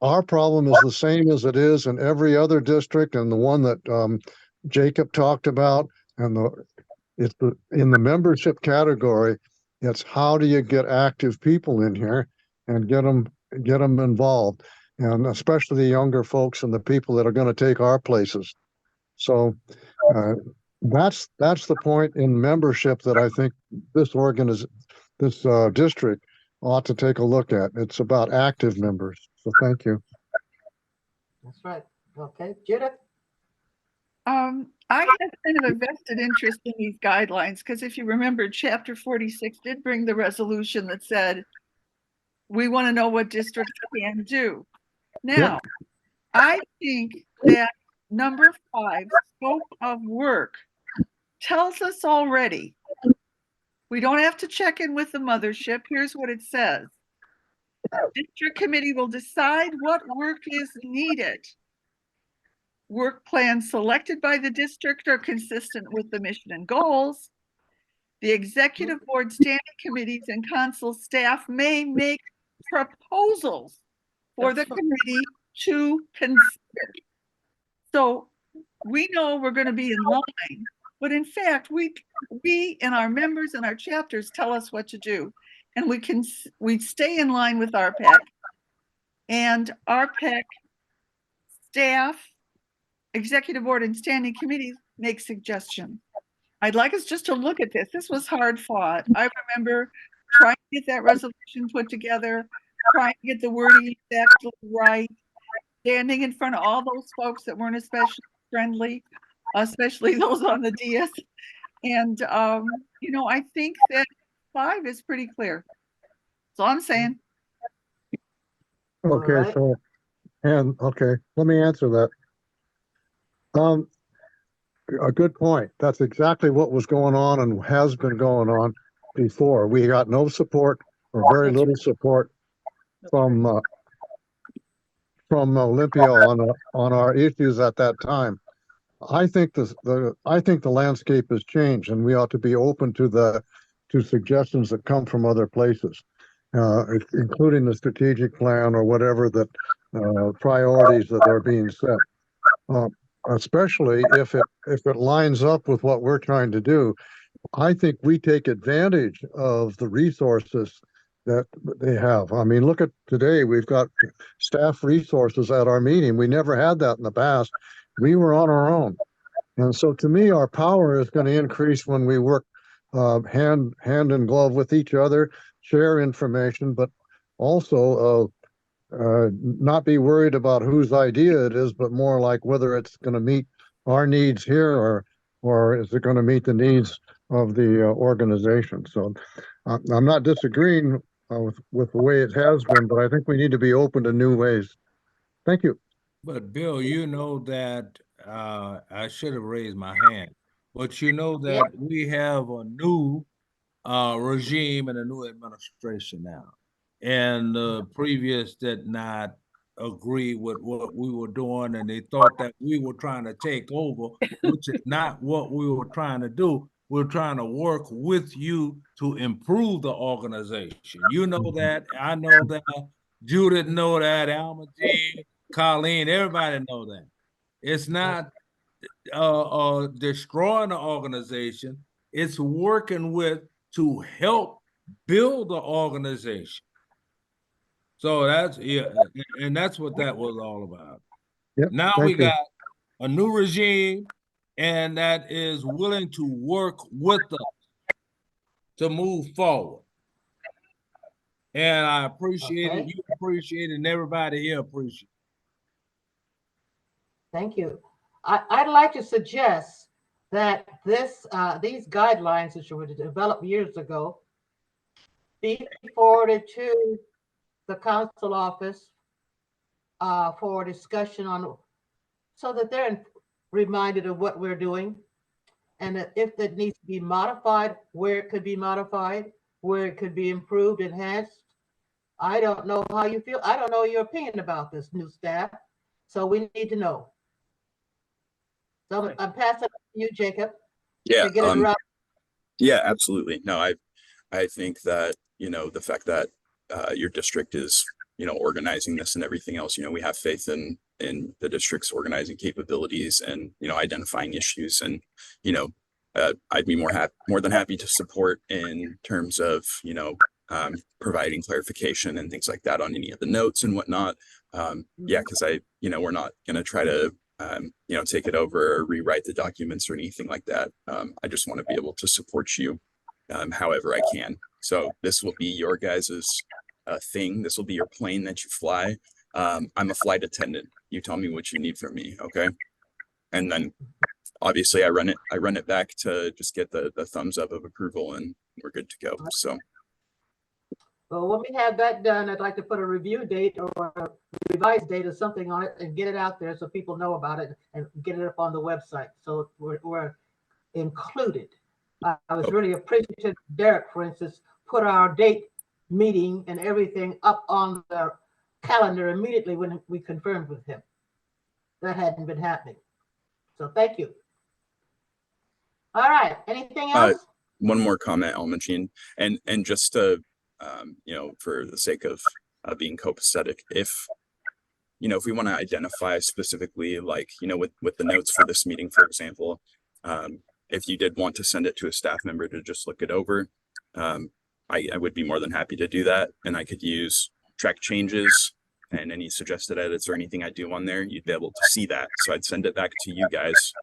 Our problem is the same as it is in every other district, and the one that Jacob talked about, and in the membership category, it's how do you get active people in here and get them involved, and especially the younger folks and the people that are going to take our places. So that's the point in membership that I think this district ought to take a look at. It's about active members. So thank you. that's right. Okay, Judith? I have kind of a vested interest in these guidelines, because if you remember, Chapter 46 did bring the resolution that said, we want to know what districts can do. Now, I think that number 5, scope of work, tells us already. We don't have to check in with the mothership. Here's what it says. District committee will decide what work is needed work plans selected by the district are consistent with the mission and goals. The executive board standing committees and council staff may make proposals for the committee to consider. So we know we're going to be in line, but in fact, we and our members and our chapters tell us what to do. And we stay in line with RPEC, and RPEC staff, executive board and standing committees make suggestions. I'd like us just to look at this. This was hard fought. I remember trying to get that resolution put together, trying to get the wording exactly right, standing in front of all those folks that weren't especially friendly, especially those on the DS. And, you know, I think that 5 is pretty clear. That's all I'm saying. Okay, Alright. so, and, okay, let me answer that. A good point. That's exactly what was going on and has been going on before. We got no support or very little support from Olympia on our issues at that time. I think the landscape has changed, and we ought to be open to suggestions that come from other places, including the strategic plan or whatever that priorities that are being set. Especially if it lines up with what we're trying to do. I think we take advantage of the resources that they have. I mean, look at today, we've got staff resources at our meeting. We never had that in the past. We were on our own. And so to me, our power is going to increase when we work hand in glove with each other, share information, but also not be worried about whose idea it is, but more like whether it's going to meet our needs here or is it going to meet the needs of the organization. So I'm not disagreeing with the way it has been, but I think we need to be open to new ways. Thank you. But Bill, you know that I should have raised my hand, but you know that we have a new regime and a new administration now. And the previous did not agree with what we were doing, and they thought that we were trying to take over, which is not what we were trying to do. We're trying to work with you to improve the organization. You know that, I know that, Judith know that, Alma Jean, Colleen, everybody know that. It's not destroying the organization, it's working with to help build the organization. So that's, yeah, and that's what that was all about. Yep, Now we thank you. got a new regime, and that is willing to work with us to move forward. And I appreciate it, Okay. you appreciate it, and everybody here appreciate it. Thank you. I'd like to suggest that these guidelines, which were developed years ago, be forwarded to the council office for discussion on, so that they're reminded of what we're doing, and that if it needs to be modified, where it could be modified, where it could be improved, enhanced. I don't know how you feel. I don't know your opinion about this new staff, so we need to know. So I'm passing it to you, Jacob. Yeah, to get it right. yeah, absolutely. No, I think that, you know, the fact that your district is, you know, organizing this and everything else, you know, we have faith in the district's organizing capabilities and, you know, identifying issues, and, you know, I'd be more than happy to support in terms of, you know, providing clarification and things like that on any of the notes and whatnot. Yeah, because you know, we're not going to try to you know, take it over or rewrite the documents or anything like that. I just want to be able to support you however I can. So this will be your guys's thing. This will be your plane that you fly. I'm a flight attendant. You tell me what you need from me, okay? And then obviously I run it back to just get the thumbs up of approval, and we're good to go. So Well, when we have that done, I'd like to put a review date or a revised date or something on it and get it out there so people know about it and get it up on the website. So we're included. I was really appreciative. Derek, for instance, put our date, meeting, and everything up on the calendar immediately when we confirmed with him. that hadn't been happening. So thank you. All right, anything else? One more comment, Alma Jean, and just to, you know, for the sake of being copacetic, if, you know, if we want to identify specifically, like, you know, with the notes for this meeting, for example, if you did want to send it to a staff member to just look it over, I would be more than happy to do that. And I could use track changes and any suggested edits or anything I do on there, you'd be able to see that. So I'd send it back to you guys.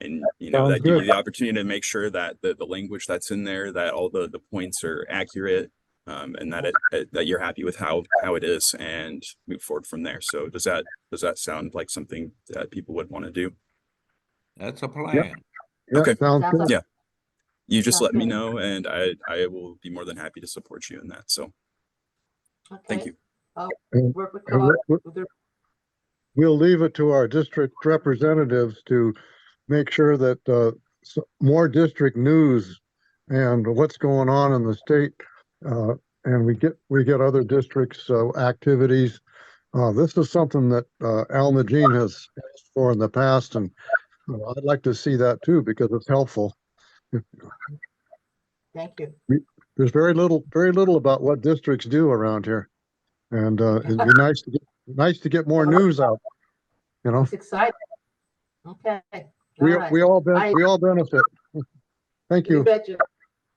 And, you know, Sounds that give you good. the opportunity to make sure that the language that's in there, that all the points are accurate, and that that you're happy with how it is, and move forward from there. So does that sound like something that people would want to do? That's a plan. Yeah, Okay. sounds Sounds good. like- Yeah. You just Sounds let me good. know, and I will be more than happy to support you in that. So thank Okay. you. And- Work with and Claude. We'll leave it to our district representatives to make sure that more district news and what's going on in the state, and we get other districts' activities. This is something that Alma Jean has asked for in the past, and I'd like to see that too because it's helpful. Thank you. There's very little about what districts do around here, and it'd be nice to get more news out. You know, It's exciting. Okay. we All right. we all benefit. Thank You you. betcha.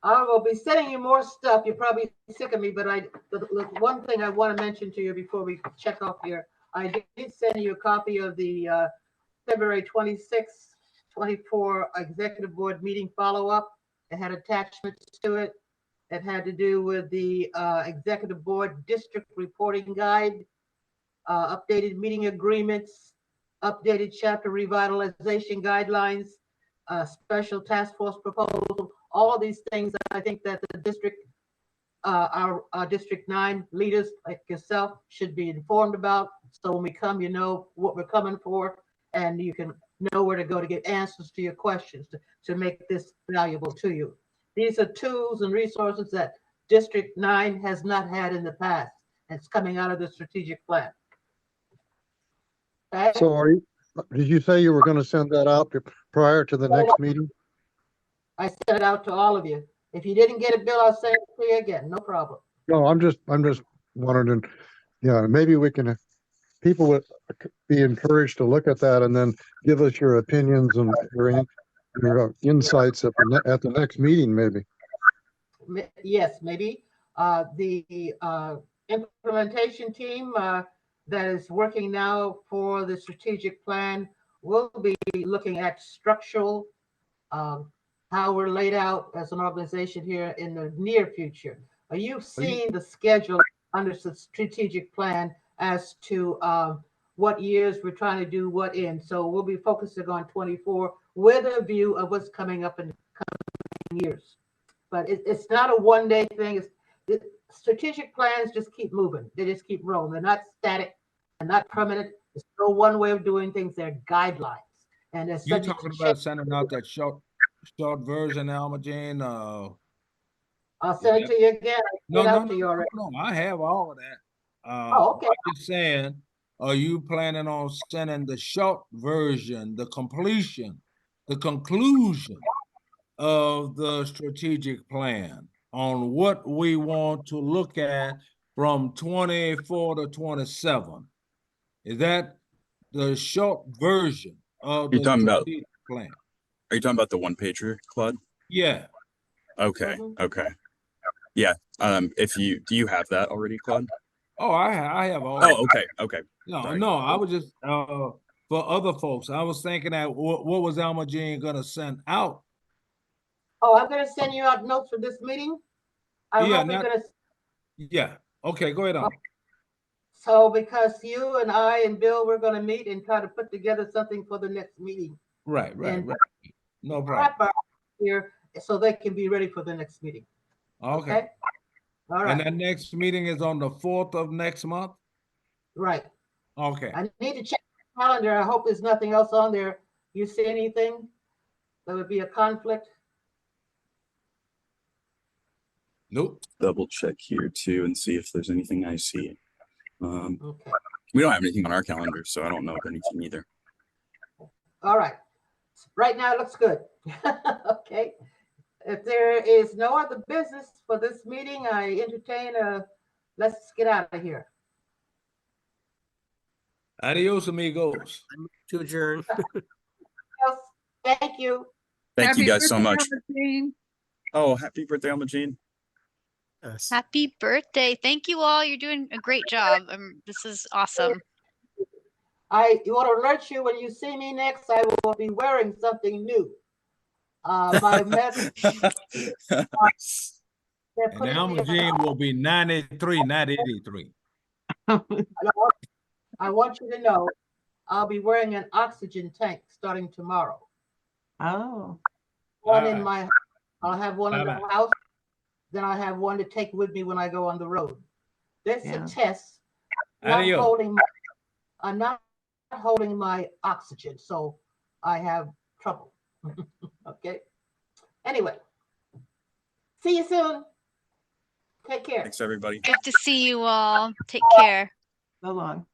I will be sending you more stuff. You're probably sick of me, but the one thing I want to mention to you before we check off here, I did send you a copy of the February 26th, 24 Executive Board meeting follow-up. It had attachments to it. It had to do with the Executive Board District Reporting Guide, updated meeting agreements, updated chapter revitalization guidelines, special task force proposal, all of these things I think that the district, our District 9 leaders like yourself should be informed about. So when we come, you know what we're coming for, and you can know where to go to get answers to your questions to make this valuable to you. These are tools and resources that District 9 has not had in the past. And it's coming out of the strategic plan. Okay? So did you say you were going to send that out prior to the next meeting? I sent it out to all of you. If you didn't get it, Bill, I'll send it to you again. No problem. No, I'm just wondering, yeah, maybe people would be encouraged to look at that and then give us your opinions and your insights at the next meeting, maybe. Yes, maybe. The implementation team that is working now for the strategic plan will be looking at structural, how we're laid out as an organization here in the near future. You've seen the schedule under the strategic plan as to what years we're trying to do what in. So we'll be focusing on 24 with a view of what's coming up in coming years. But it's not a one-day thing. Strategic plans just keep moving. They just keep rolling. They're not static. They're not permanent. There's no one way of doing things. They're guidelines. And they're You subject talking to about change. sending out that short version, Alma Jean? I'll send it to you again. No, Get no, out to you already. no, I have all of that. Oh, okay. I'm just saying, are you planning on sending the short version, the completion, the conclusion of the strategic plan on what we want to look at from 24 to 27? Is that the short version of the You're talking about- strategic plan? Are you talking about the one pager, Claude? Yeah. Okay. Mhm. Okay. Yeah. Do you have that already, Claude? Oh, I have all. Oh, okay. Okay. No, Sorry. no, I was just for other folks. I was thinking that what was Alma Jean gonna send out? Oh, I'm gonna send you out notes for this meeting. I'm Yeah, hoping gonna, Yeah. Okay, go ahead on. so because you and I and Bill, we're gonna meet and try to put together something for the next meeting. Right. And No problem. prep our here so they can be ready for the next meeting. Okay. Okay? All And right, that next meeting is on the 4th of next month? right. Okay. I need to check the calendar. I hope there's nothing else on there. You see anything that would be a conflict? Nope. Double check here too and see if there's anything I see. Okay. We don't have anything on our calendar, so I don't know of anything either. All right. Right now it looks good. Okay. If there is no other business for this meeting, I entertain let's get out of here. Adios, amigos. To adjourn. Yes, thank you. Thank you Happy guys so birthday, much. Alma-Jean. Oh, happy birthday, Alma Jean. Us. Happy birthday. Thank you all. You're doing a great job. This is awesome. I want to alert you when you see me next, I will be wearing something new. My message. And Alma Jean will be 93, not 83. I want you to know I'll be wearing an oxygen tank starting tomorrow. Oh, One in I'll have one in the Bye-bye. house, then I have one to take with me when I go on the road. This is Yeah. a test. Not Adios. holding, I'm not holding my oxygen, so I have trouble. Okay. Anyway, see you soon. Take care. Thanks, everybody. Good to see you all. Take care. so long.